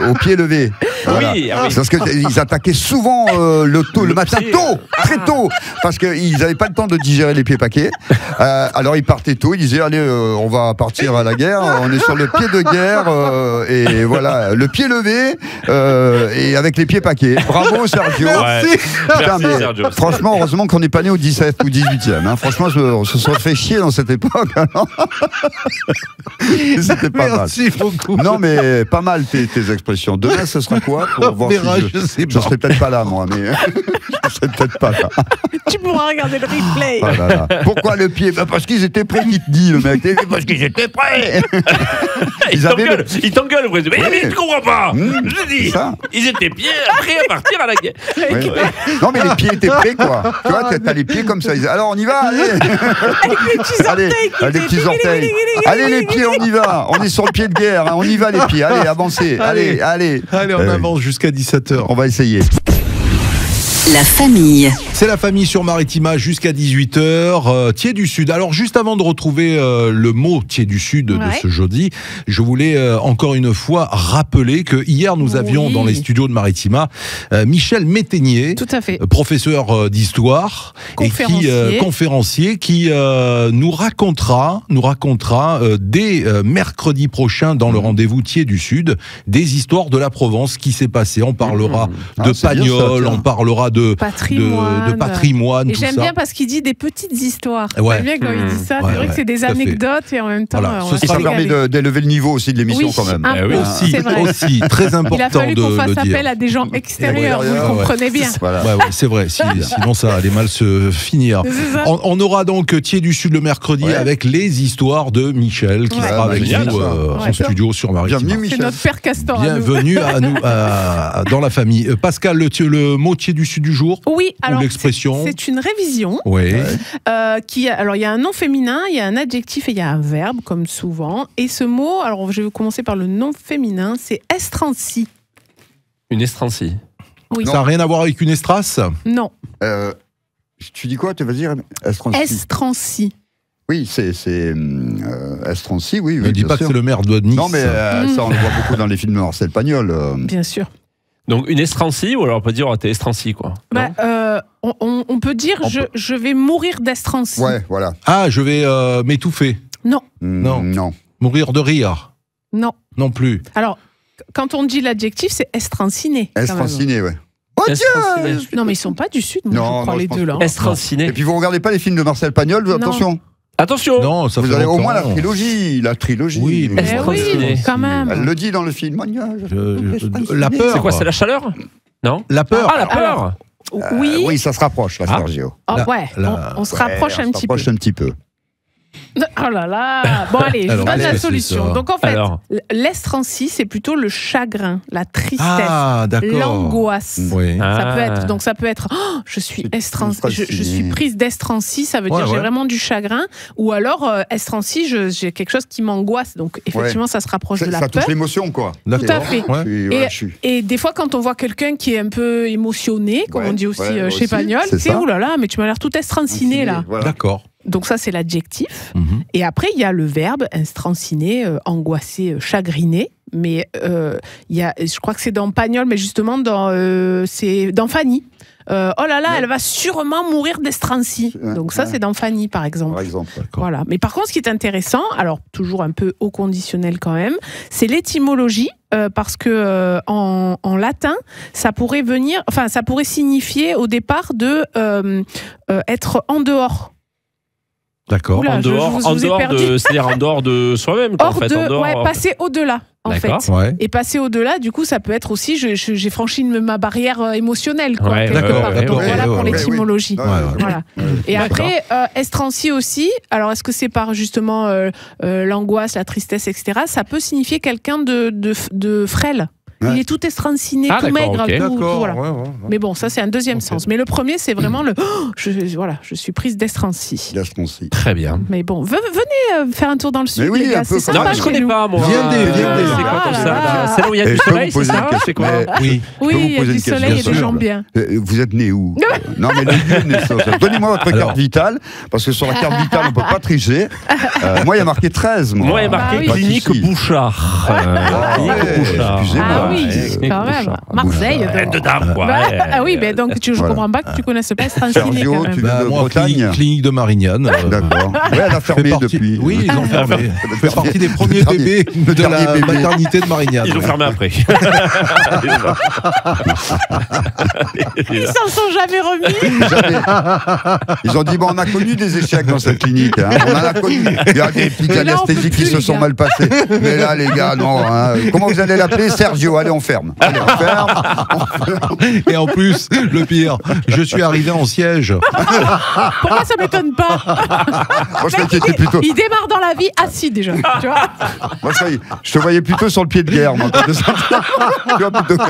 au pied levé. Voilà. Oui. Parce qu'ils attaquaient souvent le matin très tôt, parce qu'ils n'avaient pas le temps de digérer les pieds paquets. Alors ils partaient tôt, ils disaient allez, on va partir à la guerre, on est sur le pied de guerre, et voilà, le pied levé, et avec les pieds paquets. Bravo Sergio. Merci. Sergio. Franchement, heureusement qu'on n'est pas né au 17 ou 18e. Hein. Franchement, on se serait fait chier dans cette époque. C'était pas mal. Merci beaucoup. Non, mais pas mal tes expressions. Demain, ce sera quoi pour voir si je serai peut-être pas là, moi, mais je serai peut-être pas là. Tu pourras regarder le replay. Ah là là. Pourquoi le pied? Parce qu'ils étaient prêts, il te dit, le mec. Parce qu'ils étaient prêts. Il t'engueule, le président. Mais tu comprends pas. Je dis, ils étaient prêts à partir à la guerre. Non, mais les pieds étaient prêts, quoi. Tu vois, t'as les pieds comme ça. Alors, on y va, allez. Avec les petits orteils. Allez, les petits orteils. Allez, les pieds, on y va. On est sur le pied de guerre. Hein. On y va, les pieds. Allez, avancez. Allez, on avance jusqu'à 17h. On va essayer. La famille. C'est la famille sur Maritima jusqu'à 18h. Thiers du Sud. Alors juste avant de retrouver le mot Thiers du Sud de ce jeudi, je voulais encore une fois rappeler que hier nous avions dans les studios de Maritima Michel Métainier, tout à fait, professeur d'histoire et conférencier qui nous racontera dès mercredi prochain dans le rendez-vous Thiers du Sud des histoires de la Provence qui s'est passé. On parlera de Pagnol, on parlera de patrimoine, et tout j'aime ça. bien parce qu'il dit des petites histoires. Ouais. J'aime bien quand il dit ça. C'est vrai que c'est des anecdotes et en même temps, ça permet d'élever le niveau aussi de l'émission quand même. Aussi, très important. Il a fallu qu'on fasse appel à des gens extérieurs. Vous le comprenez bien. C'est vrai. Sinon, ça allait mal se finir. On aura donc Thiers du Sud le mercredi avec les histoires de Michel qui sera avec nous en studio sur Maritima. Bienvenue Michel. C'est notre père Castor. Bienvenue à nous dans la famille. Pascal, le mot Thiers du Sud du jour. Oui, alors l'expression. C'est une révision. Oui. Alors il y a un nom féminin, il y a un adjectif et il y a un verbe comme souvent. Et ce mot, alors je vais commencer par le nom féminin, c'est estrancie. Une estrancie. Oui. Ça n'a rien à voir avec une estrace ? Non. Tu dis quoi ? Tu vas dire estrancie. Estrancie. Oui, c'est estrancie, oui. Ne dis pas que c'est le maire de Nice. Non, mais ça on le voit beaucoup dans les films de Marcel Pagnol. Bien sûr. Donc une estrancie, ou alors on peut dire t'es estrancie quoi. On peut dire je vais mourir d'estrancie. Ouais, voilà. Ah, je vais m'étouffer. Non. Non. Mourir de rire. Non. Non plus. Alors, quand on dit l'adjectif, c'est estranciné. Estranciné, ouais. Oh Dieu ! Non, mais ils sont pas du Sud, moi, je crois, les deux là. Estranciné. Et puis vous regardez pas les films de Marcel Pagnol, attention. Attention. Non, ça vous avez au moins la trilogie. Oui, mais oui, quand même. Elle le dit dans le film. La peur. C'est quoi, c'est la chaleur ? Non ? La peur. Ah, la peur. Oui, ça se rapproche, là, Sergio. On se rapproche un petit peu. Oh là là. Bon allez, je vous donne la solution. Donc en fait, l'estrancie, c'est plutôt le chagrin, la tristesse, l'angoisse. Oui. Ça peut être je suis prise d'estrancie, ça veut dire j'ai vraiment du chagrin, ou alors estrancie, j'ai quelque chose qui m'angoisse. Donc effectivement, ça se rapproche de la peur. Ça touche l'émotion, quoi. Tout à fait. Et des fois, quand on voit quelqu'un qui est un peu émotionné, comme on dit aussi chez Pagnol, c'est oulala, mais tu m'as l'air tout estranciné là. D'accord. Donc ça, c'est l'adjectif. Et après, il y a le verbe, estranciné, angoissé, chagriné. Mais je crois que c'est dans Pagnol, mais justement, c'est dans Fanny. Oh là là, elle va sûrement mourir d'estrancie. Donc ça, c'est dans Fanny, par exemple. Voilà. Mais par contre, ce qui est intéressant, alors toujours un peu au conditionnel quand même, c'est l'étymologie. Parce que en latin, ça pourrait signifier au départ de être en dehors. D'accord. Oula, c'est-à-dire en dehors de soi-même. Passer au-delà. En fait. Et passer au-delà, du coup, ça peut être aussi, j'ai franchi ma barrière émotionnelle. Voilà pour l'étymologie. Voilà. Et après, estrancie aussi, alors est-ce que c'est par justement l'angoisse, la tristesse, etc. Ça peut signifier quelqu'un de frêle. Il est tout estranciné, tout maigre. Voilà. Mais bon, ça c'est un deuxième sens. Mais le premier, c'est vraiment je suis prise d'estrancie. Très bien. Mais bon, venez faire un tour dans le sud. Mais oui, les gars, c'est sympa. Non, je connais pas, moi. Viens. C'est quoi comme ça ? C'est là où il y a du soleil, c'est ça ? C'est quoi ? Oui, il y a du soleil et des gens bien. Vous êtes né où ? Non, mais le lieu de naissance. Donnez-moi votre carte vitale, parce que sur la carte vitale, on ne peut pas tricher. Moi, il y a marqué 13. Moi, il y a marqué Clinique Bouchard. Excusez-moi. Oui, quand même. Marseille. De dame, quoi. Ah oui, mais donc je comprends pas que tu connaisses pas estranciné quand même. Tu viens de Bretagne. Clinique de Marignane. D'accord. Oui, elle a fermé depuis. Oui, ils ont fermé. Ça fait partie des premiers bébés de la maternité de Marignane. Ils ont fermé après. Ils s'en sont jamais remis. Ils ont dit, on a connu des échecs dans cette clinique. On en a connu. Il y a des petites anesthésies qui se sont mal passées. Mais là, les gars, non. Comment vous allez l'appeler ? Sergio, allez, on ferme. Et en plus, le pire, je suis arrivé en siège. Pourquoi ça m'étonne pas ? Moi, je m'inquiétais plutôt. Il démarre dans la vie assis déjà. Tu vois ? Moi, je te voyais plutôt sur le pied de guerre. Moi, tu vois, plutôt...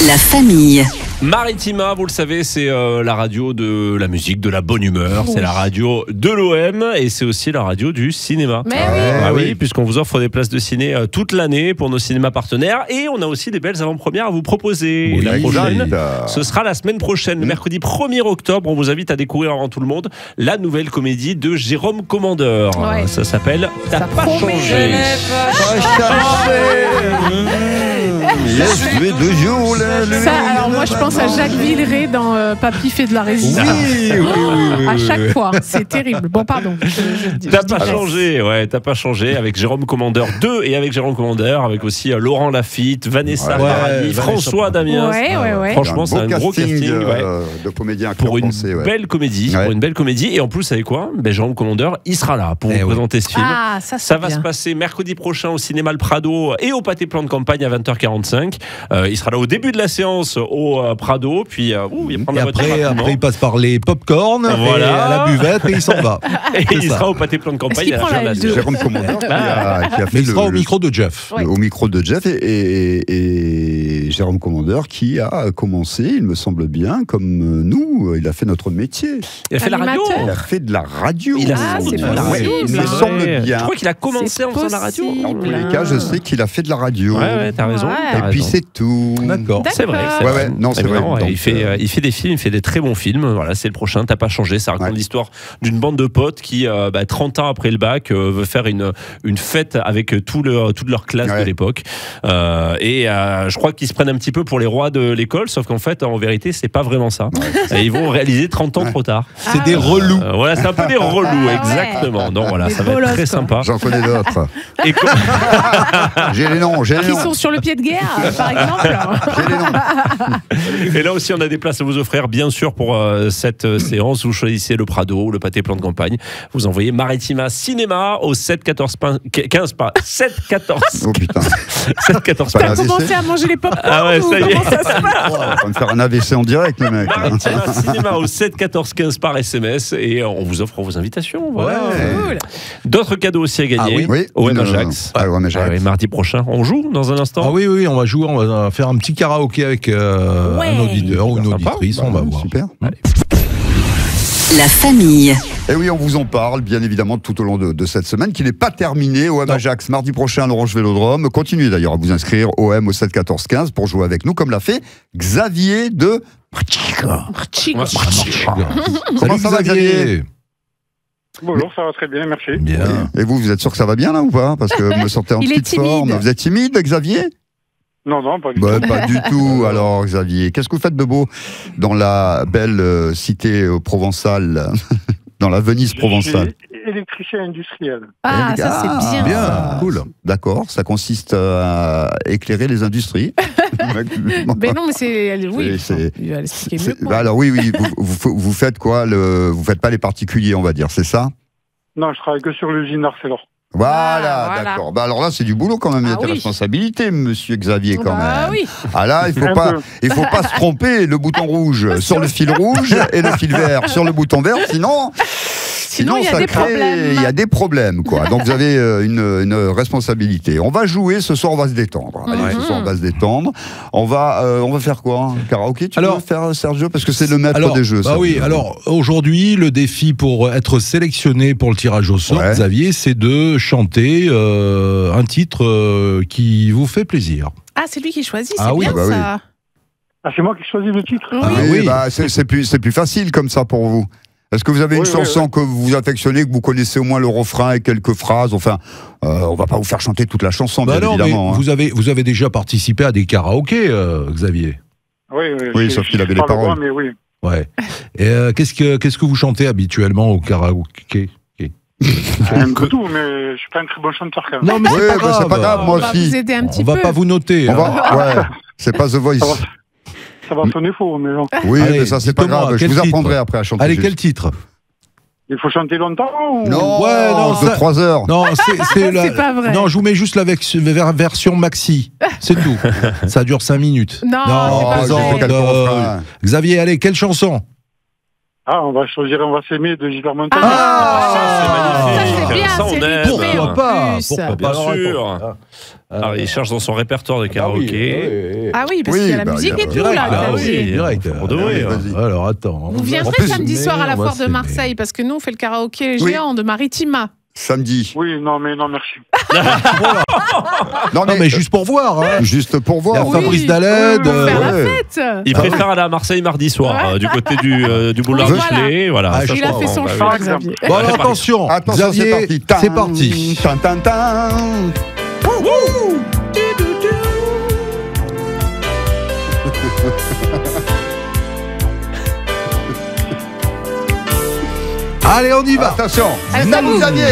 La famille. Maritima, vous le savez, c'est la radio de la musique, de la bonne humeur. C'est la radio de l'OM et c'est aussi la radio du cinéma. Mais oui, puisqu'on vous offre des places de ciné toute l'année pour nos cinémas partenaires et on a aussi des belles avant-premières à vous proposer. La prochaine, ce sera la semaine prochaine, le mercredi 1er octobre. On vous invite à découvrir avant tout le monde la nouvelle comédie de Jérôme Commandeur. Ouais. Ça s'appelle T'as pas changé. Alors moi je pense à Jacques Villeray dans Papy fait de la résistance. Oui. À chaque fois, c'est terrible. Bon, pardon. T'as pas changé, t'as pas changé avec Jérôme Commandeur 2 et avec Jérôme Commandeur, avec aussi Laurent Lafitte, Vanessa Paradis, François Damiens. Ouais. Franchement, c'est un gros casting de comédiens pour une belle comédie. Pour une belle comédie. Et en plus, avec quoi Jérôme Commandeur, il sera là pour vous présenter ce film. Ah, ça va se passer mercredi prochain au cinéma Le Prado et au Pâté Plan de Campagne à 20h45. Il sera là au début de la séance au Prado, puis il prend la voiture après il passe par les pop-corn et à la buvette et il s'en va. Et il sera au Pâté Plan de Campagne à la fin de la séance. Jérôme Commandeur qui a fait il sera au micro de Jeff. Au micro de Jeff et Jérôme Commandeur qui a commencé, il me semble bien, comme nous, il a fait notre métier. Il a fait la radio. Il a fait de la radio. Il me semble bien. Je crois qu'il a commencé en faisant de la radio. En tous les cas, je sais qu'il a fait de la radio. Ouais, t'as raison. Et puis c'est tout. D'accord. C'est vrai. Non, c'est vrai. Donc, il fait des films, il fait des très bons films. Voilà, c'est le prochain. T'as pas changé. Ça raconte l'histoire d'une bande de potes qui, 30 ans après le bac, veut faire une fête avec toute leur classe de l'époque. Je crois qu'ils se prennent un petit peu pour les rois de l'école, sauf qu'en fait, en vérité, c'est pas vraiment ça. Et ils vont réaliser 30 ans trop tard. C'est des relous. Voilà, c'est un peu des relous, exactement. Donc voilà, ça va être très sympa. J'en connais d'autres. J'ai les noms. Qui sont sur le pied de guerre, par exemple. J'ai les noms. Et là aussi, on a des places à vous offrir, bien sûr, pour cette séance. Vous choisissez le Prado ou le Pâté Plan de Campagne. Vous envoyez Maritima Cinéma au 7 14 15 pas 7 14. Oh putain. 7 14 T'as commencé à manger les pop-corn. Ah ouais, ça y est. On va me faire un AVC en direct, le mec. Maritima Cinéma au 7 14 15 par SMS et on vous offre vos invitations. Voilà. Cool. D'autres cadeaux aussi à gagner. OM Ajax. OM Ajax. Mardi prochain, on joue dans un instant. Ah oui, on va jouer, on va faire un petit karaoké avec un auditeur ou une auditrice, on va voir. Super. Allez. La famille. Et oui, on vous en parle, bien évidemment, tout au long de cette semaine, qui n'est pas terminée. OM Ajax, mardi prochain à l'Orange Vélodrome. Continuez d'ailleurs à vous inscrire, OM au 7 14 15, pour jouer avec nous, comme l'a fait Xavier de Comment ça va, Xavier? Bonjour, ça va très bien, merci. Bien. Et vous êtes sûr que ça va bien là ou pas? Parce que vous me sentez en petite forme. Vous êtes timide, Xavier? Non, pas du tout. Pas du tout. Alors, Xavier, qu'est-ce que vous faites de beau dans la belle cité provençale, dans la Venise provençale? Je suis électricien industriel. Ah, ça c'est bien. Bien, cool. D'accord, ça consiste à éclairer les industries. Mais non, mais c'est... Oui, il va l'expliquer mieux. Alors oui, vous faites quoi vous faites pas les particuliers, on va dire, c'est ça? Non, je travaille que sur l'usine Arcelor. Voilà, d'accord. Alors là, c'est du boulot quand même, il y a des responsabilités, monsieur Xavier, quand même. Oui. Ah là, il faut pas se tromper, le bouton rouge sur le fil rouge et le fil vert sur le bouton vert, sinon il y a des problèmes. Il y a des problèmes, quoi. Donc vous avez une responsabilité. On va jouer, ce soir on va se détendre. Allez, ce soir on va se détendre. On va faire quoi? Karaoké, tu veux faire, Sergio? Parce que c'est le maître des jeux. Alors aujourd'hui, le défi pour être sélectionné pour le tirage au sort, Xavier, c'est de chanter un titre qui vous fait plaisir. Ah, c'est lui qui choisit, c'est bien ça. Oui. Ah, c'est moi qui choisis le titre. C'est plus facile comme ça pour vous. Est-ce que vous avez une chanson que vous affectionnez, que vous connaissez au moins le refrain et quelques phrases? Enfin, on va pas vous faire chanter toute la chanson, bien évidemment. Mais vous avez déjà participé à des karaokés, Xavier? Oui, sauf qu'il avait les paroles. Mais oui. Ouais. Et qu'est-ce que vous chantez habituellement au karaoké? Un peu tout, mais je suis pas un très bon chanteur quand même. Non, mais c'est pas grave, moi aussi. On va pas vous noter. C'est pas The Voice. Ça va sonner faux, mais non. Oui, mais ça c'est pas grave. Je vous apprendrai après à chanter. Allez, quel titre? Il faut chanter longtemps ou... Non, de 3 heures. Non, c'est pas vrai. Non, je vous mets juste la version maxi. C'est tout. Ça dure 5 minutes. Non, c'est pas vrai. Xavier, allez, quelle chanson? On va choisir On va s'aimer de Gilbert Montand. Ça c'est bien, c'est rythmé. pourquoi pas. Pourquoi bien pas sûr. Alors, il cherche dans son répertoire de karaoké. Ah oui, parce qu'il y a la musique et tout, là. Direct. Alors, attends. Vous viendrez samedi soir à la foire de Marseille, parce que nous, on fait le karaoké géant de Maritima. Samedi. Oui, non, merci. Non, mais juste pour voir. Hein. Juste pour voir. Fabrice Daled. Faire la fête. Il préfère aller à Marseille mardi soir, du côté du boulevard du Chelet. Voilà. Il a fait son choix, Xavier. Bon, alors, attention, Xavier, c'est parti. Allez, on y va. Attention. Xavier.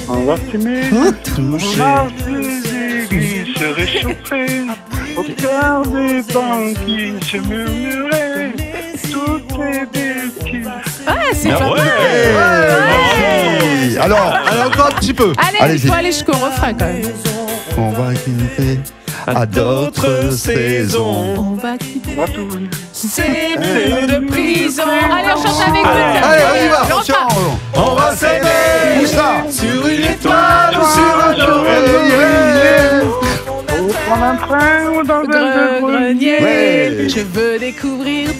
On va s'aimer. On marche des églises se réchauffer. Au cœur des banquiers se murmurer. Toutes les bêtises. C'est pas mal. Alors, encore un petit peu. Allez, il faut aller jusqu'au refrain quand même. On va quitter à d'autres saisons. On va quitter. tout. C'est plus de prison. Allez, on chante avec vous. Allez, on y va. Attention. On va s'aimer. Où ça? Sur une étoile ou sur un oreiller. Prendre un train ou dans un grenier. Ouais. Je veux découvrir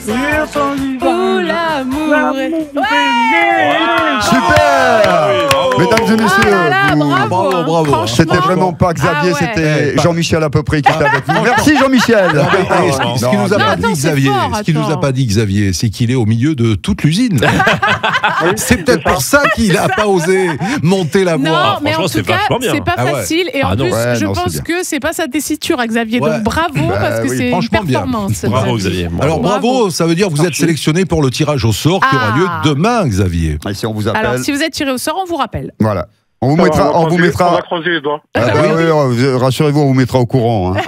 ton où l'amour est. Super. Mesdames et messieurs, bravo. c'était vraiment pas Xavier, c'était Jean-Michel à peu près qui était avec nous. Merci Jean-Michel. Ce qu'il nous a pas dit Xavier, c'est qu'il est au milieu de toute l'usine. C'est peut-être pour ça qu'il n'a pas osé monter la voix. Non, mais en tout cas, c'est pas facile. Et en plus, je pense que c'est pas sa tessiture à Xavier. Donc bravo, parce que c'est une performance. Bravo Xavier. Alors bravo, ça veut dire que vous êtes sélectionné pour le tirage au sort qui aura lieu demain, Xavier. Et si on vous appelle. Alors si vous êtes tiré au sort, on vous rappelle. Voilà. On vous mettra. On va croiser les doigts. Rassurez-vous, on vous mettra au courant. Hein.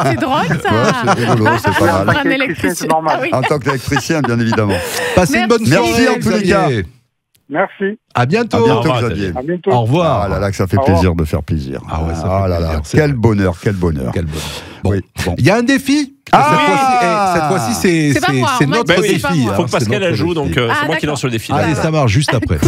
C'est drôle ça. Ouais, c'est rigolo, c'est pas mal. Un électricien, c'est normal. En tant qu'électricien, bien évidemment. Passez une bonne soirée. Merci en tous les cas. Merci. À bientôt. À bientôt, Xavier. À bientôt. Au revoir. Ah là là, que ça fait plaisir de faire plaisir. Ah ouais, ça fait là. Quel bonheur, quel bonheur. Bon. Oui, bon. Il y a un défi. Cette fois-ci, c'est notre défi. Il faut que Pascal elle joue, donc c'est moi qui lance le défi. Allez, ça marche juste après.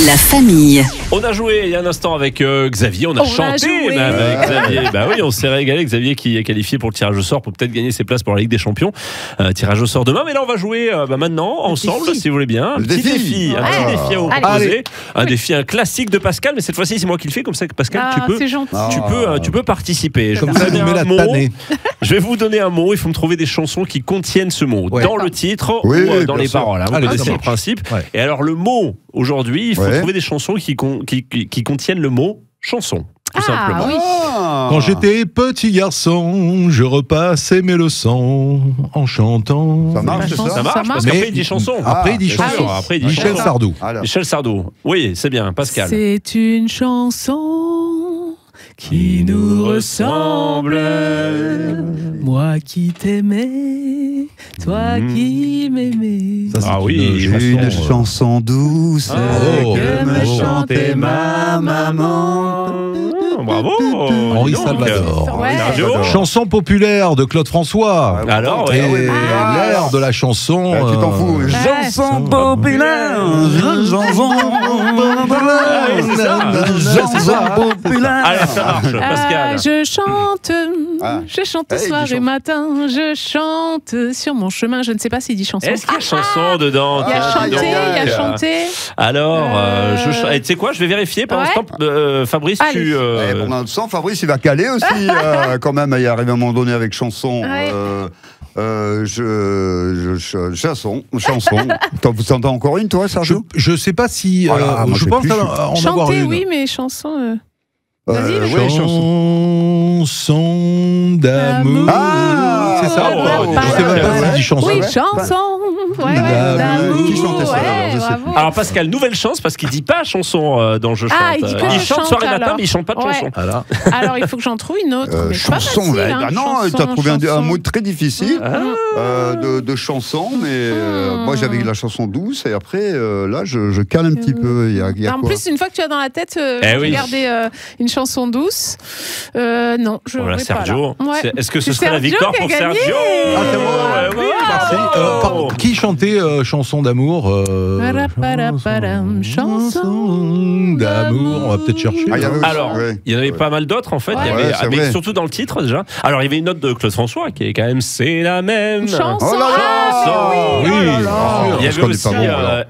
La famille. On a joué il y a un instant avec Xavier, on a chanté même avec Xavier. Bah oui, on s'est régalé. Xavier qui est qualifié pour le tirage au sort pour peut-être gagner ses places pour la Ligue des Champions. Tirage au sort demain, mais là on va jouer maintenant ensemble, si vous voulez bien. Un petit défi à vous proposer. Un défi, un classique de Pascal, mais cette fois-ci c'est moi qui le fais, comme ça que Pascal, tu peux participer. Comme ça, nous met la tannée. Je vais vous donner un mot. Il faut me trouver des chansons qui contiennent ce mot dans le titre ou dans les paroles. Vous connaissez le principe. Et alors le mot aujourd'hui, il faut trouver des chansons qui contiennent le mot chanson. Tout simplement. Oui. Quand j'étais petit garçon, je repassais mes leçons en chantant. Ça marche, ça marche parce qu'après il dit chanson. Après il dit chanson. Après, il dit Michel Sardou. Michel Sardou. Oui, c'est bien. Pascal. C'est une chanson qui nous ressemble. Moi qui t'aimais, toi qui m'aimais. Oui, une chanson douce que me chantait ma maman. Bravo. Henri Salvador. Chanson populaire de Claude François. Alors, l'air de la chanson. Tu t'en fous. Chanson populaire. Chanson populaire. Allez, ça marche, Pascal. Je chante soir et matin, je chante sur mon chemin. Je ne sais pas s'il dit chanson. Est-ce qu'il y a chanson dedans? Il y a chanté. Alors, tu sais quoi, je vais vérifier pendant ce temps. Fabrice, tu... Pendant le temps, Fabrice, il va caler aussi, quand même. Il est arrivé à un moment donné avec chanson. Chanson. Vous entends encore une, toi, Sergio? Je sais pas si... je pense en avoir une. Chanter, oui, mais chanson... Vas-y, chanson d'amour. C'est ça. Je sais même pas si dit chanson. Oui, chanson. Qui chantait ça? Alors Pascal, nouvelle chance parce qu'il dit pas chanson dans Je chante. Il chante soir et matin, mais il chante pas de chanson. Alors il faut que j'en trouve une autre. Mais chanson, non, tu as trouvé un mot très difficile de chanson, mais moi j'avais la chanson douce et après là je cale un petit peu. En plus, une fois que tu as dans la tête, regarder une chanson douce, non, je ne Sergio, pas là. Est-ce que ce serait la victoire pour Sergio? Ah, c'est bon, merci. Qui chantait chanson d'amour Chanson d'amour, on va peut-être chercher. Alors, il y en avait pas mal d'autres en fait. Il y avait, mais surtout dans le titre déjà. Alors, il y avait une note de Claude François qui est quand même c'est la même chanson. Oui. Il y avait aussi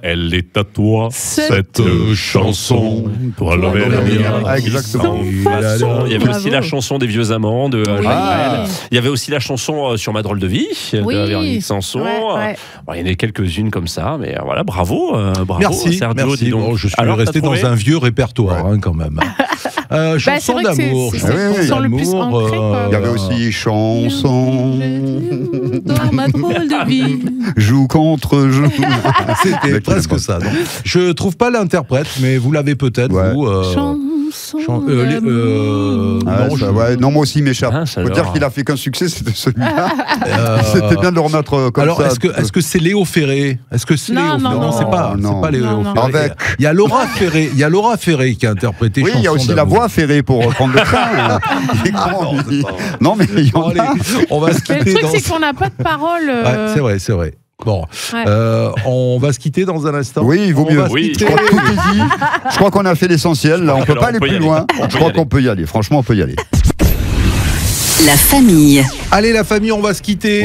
elle est à toi cette chanson. Toi le verre. Exactement. Il y avait aussi la chanson des vieux amants de Jacques Brel. Il y avait aussi la chanson sur ma drôle de vie de Véronique Sanson. Il y en avait quelques-unes comme ça, mais voilà, bravo. Merci, Sergio, merci. dis donc. Bon, je suis resté dans un vieux répertoire quand même. Chanson d'amour. Le plus ancré, il y avait aussi chanson. Dans ma drôle de vie. Joue contre joue. C'était presque ça. Donc, je trouve pas l'interprète, mais vous l'avez peut-être, vous. Non, moi aussi, il m'échappe. Faut dire qu'il a fait qu'un succès, c'était celui-là. C'était bien de le remettre comme ça. Alors, est-ce que c'est Léo Ferré? Est-ce que c'est Léo Ferré? Non, c'est pas Léo Ferré. Il y a Laura Ferré. Il y a Laura Ferré qui a interprété. Oui, il y a aussi la voix Ferré pour prendre le train. Non, mais il y en a. On va se quitter. Le truc, c'est qu'on n'a pas de parole. C'est vrai. Bon, on va se quitter dans un instant. Oui, il vaut mieux. Je crois que tout est dit. Je crois qu'on a fait l'essentiel. Là, on peut pas aller plus loin. Je crois qu'on peut y aller. Franchement, on peut y aller. La famille. Allez, la famille, on va se quitter.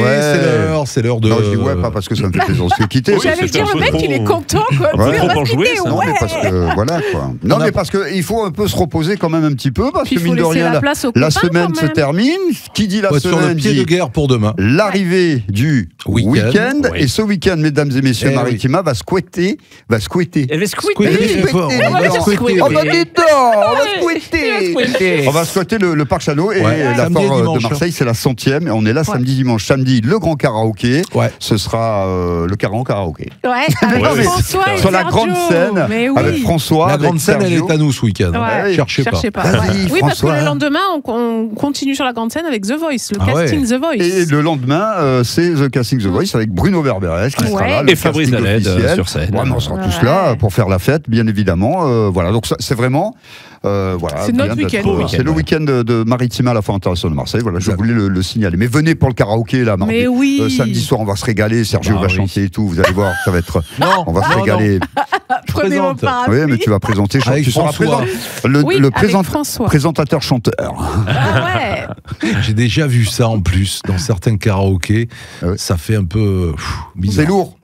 C'est l'heure de. Non, je dis pas parce que ça me fait plaisir de se quitter. J'allais dire, le mec, il est content, quoi. On va se quitter, non, mais parce que, voilà, quoi. Non, mais parce qu'il faut un peu se reposer quand même un petit peu, parce que mine de rien, la semaine se termine. Qui dit la semaine sur le pied de guerre pour demain. L'arrivée du week-end. Et ce week-end, mesdames et messieurs, Maritima va squatter. Elle va squatter. On va squatter le parc Chalot et la Fort de Marseille, c'est la 100e. Et on est là samedi, dimanche. Samedi, le grand karaoké. Ce sera le karaoké. Avec François et sur la grande scène. Avec François. La grande scène, elle est à nous ce week-end. Cherchez pas. Oui, parce que le lendemain, on continue sur la grande scène avec The Voice, le casting The Voice. Et le lendemain, c'est The Casting The Voice avec Bruno Berberes qui sera là. Et Fabrice Daled sur scène. On sera tous là pour faire la fête, bien évidemment. Voilà, donc c'est vraiment. C'est notre week-end. C'est le week-end de Maritima à la Foire internationale de Marseille. Voilà, je voulais le signaler. Mais venez pour le karaoké là, mardi. Samedi soir, on va se régaler. Sergio va chanter et tout. Vous allez voir, ça va être. On va se régaler. Prenez mon parapluie. Oui, mais tu vas présenter. Tu seras le présentateur chanteur. J'ai déjà vu ça en plus dans certains karaokés. Ça fait un peu bizarre. C'est lourd.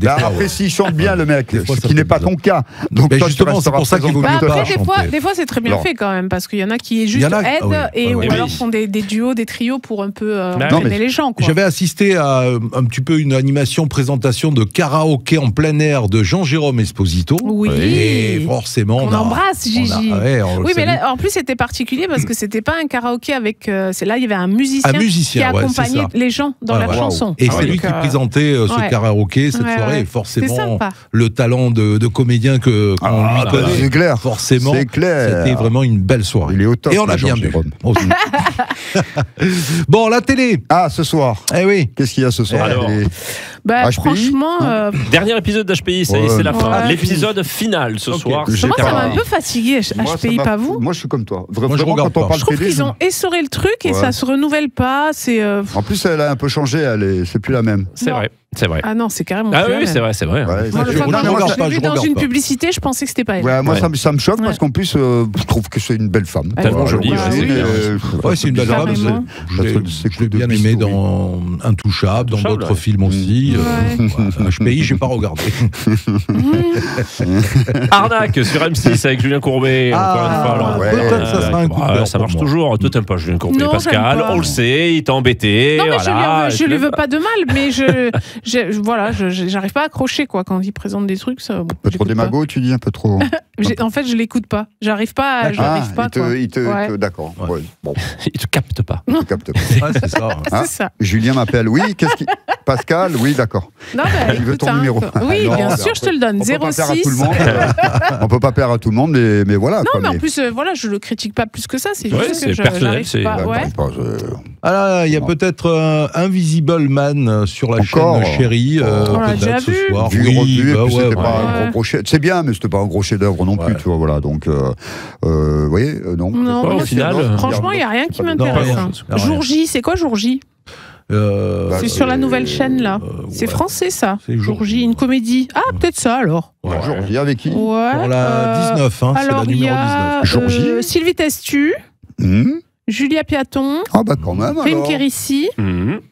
Après, s'il chante bien, le mec, ce qui n'est pas ton cas. Donc justement, c'est pour ça qu'il vaut mieux pas chanter. Des fois, c'est très bien fait quand même, parce qu'il y en a qui juste aident ou alors font des duos, des trios pour un peu entraîner les gens. J'avais assisté à un petit peu une animation présentation de karaoké en plein air de Jean-Jérôme Esposito. Oui. Et forcément, on embrasse Gigi. Oui, mais là, en plus, c'était particulier parce que c'était pas un karaoké avec. Là, il y avait un musicien qui accompagnait les gens dans la chanson. Et c'est lui qui présentait ce karaoké cette soirée. Et forcément, le talent de comédien qu'on lui connaît. C'est clair. Forcément. C'était vraiment une belle soirée. Il est au top. Et on a bien bu. Bon, la télé. Ce soir. Eh oui. Qu'est-ce qu'il y a ce soir? Alors, franchement. Dernier épisode d'HPI, c'est la fin. L'épisode final ce soir. Moi, ça m'a un peu fatigué, HPI, pas vous? Moi, je suis comme toi. Vraiment, quand on parle je trouve qu'ils ont essoré le truc et ça se renouvelle pas. En plus, elle a un peu changé. C'est plus la même. C'est vrai. Ah non, c'est carrément. Ah oui, c'est vrai. Moi, je l'ai vu dans une publicité, je pensais que c'était pas elle. Moi, ça me choque parce qu'en plus, je trouve que c'est une belle femme. Tellement jolie. C'est une belle femme. Je l'ai bien aimé dans Intouchable, dans d'autres films aussi. HPI, j'ai pas regardé. Arnaque sur M6 avec Julien Courbet. Encore une fois. Peut-être ça sera un coup de cœur. Ça marche toujours. Toi, t'aimes pas Julien Courbet, Pascal. On le sait, il t'a embêté. Non, mais je lui veux pas de mal, mais j'arrive pas à accrocher quand il présente des trucs. Ça, un peu trop démago, tu dis, un peu trop. En fait, je l'écoute pas. J'arrive pas. D'accord. Bon. Il te capte pas. Il te capte pas. C'est ça. C'est ça. Julien m'appelle. Oui, Pascal, oui, d'accord. Non, il veut ton numéro. Oui, bien sûr, je te le donne. 06. On peut pas plaire à tout le monde, mais voilà. Non, mais en plus, je le critique pas plus que ça. C'est juste que personnel. Il y a peut-être Invisible Man sur la chaîne Chérie. On l'a déjà vu. Ce soir. C'était pas un gros crochet. C'est bien, mais c'était pas un gros chef-d'œuvre non plus. Tu vois, voilà. Donc, vous voyez, non. Au final, franchement, il y a rien qui m'intéresse. Jour J, c'est quoi Jour J? C'est sur la nouvelle chaîne, là. C'est français, ça. Jour J, une comédie. Ah, peut-être ça, alors. Jour J, avec qui? Pour la 19, hein, c'est la numéro 19. Jour J. Sylvie Testu. Julia Piaton. Ah, bah quand même, Rim Kérissi.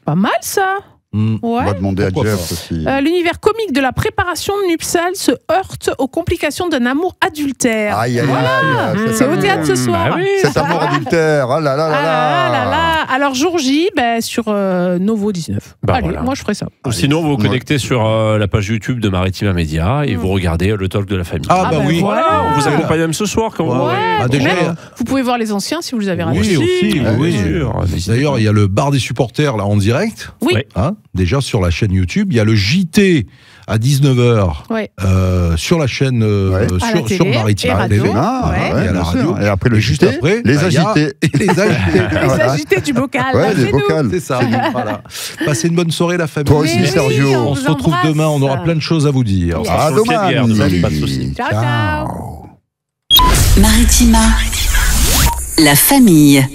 Pas mal, ça. On va demander à Jeff aussi. L'univers comique de la préparation nuptiale se heurte aux complications d'un amour adultère. Aïe, aïe, voilà. C'est au théâtre ce soir. Bah oui, cet amour adultère. Ah là là là là. Alors, jour J, sur Novo 19. Bah allez, voilà. moi je ferai ça. Ou sinon, vous vous connectez sur la page YouTube de Maritima Média et vous regardez le talk de la famille. Ah, bah oui. Voilà. On vous accompagne même ce soir quand vous vous pouvez voir les anciens si vous les avez ratés. Oui, aussi. Bien sûr. D'ailleurs, il y a le bar des supporters là en direct. Oui. Hein, déjà sur la chaîne YouTube. Il y a le JT à 19h sur la chaîne sur Maritima TV. Et après le juste JT, après, les agités. Les agités du bocal. Ouais, les vocales. C'est ça. Voilà. Passez une bonne soirée, la famille. Toi aussi, Sergio. On se retrouve demain. On aura plein de choses à vous dire. À demain. Pas de soucis. Ciao. Maritima, la famille.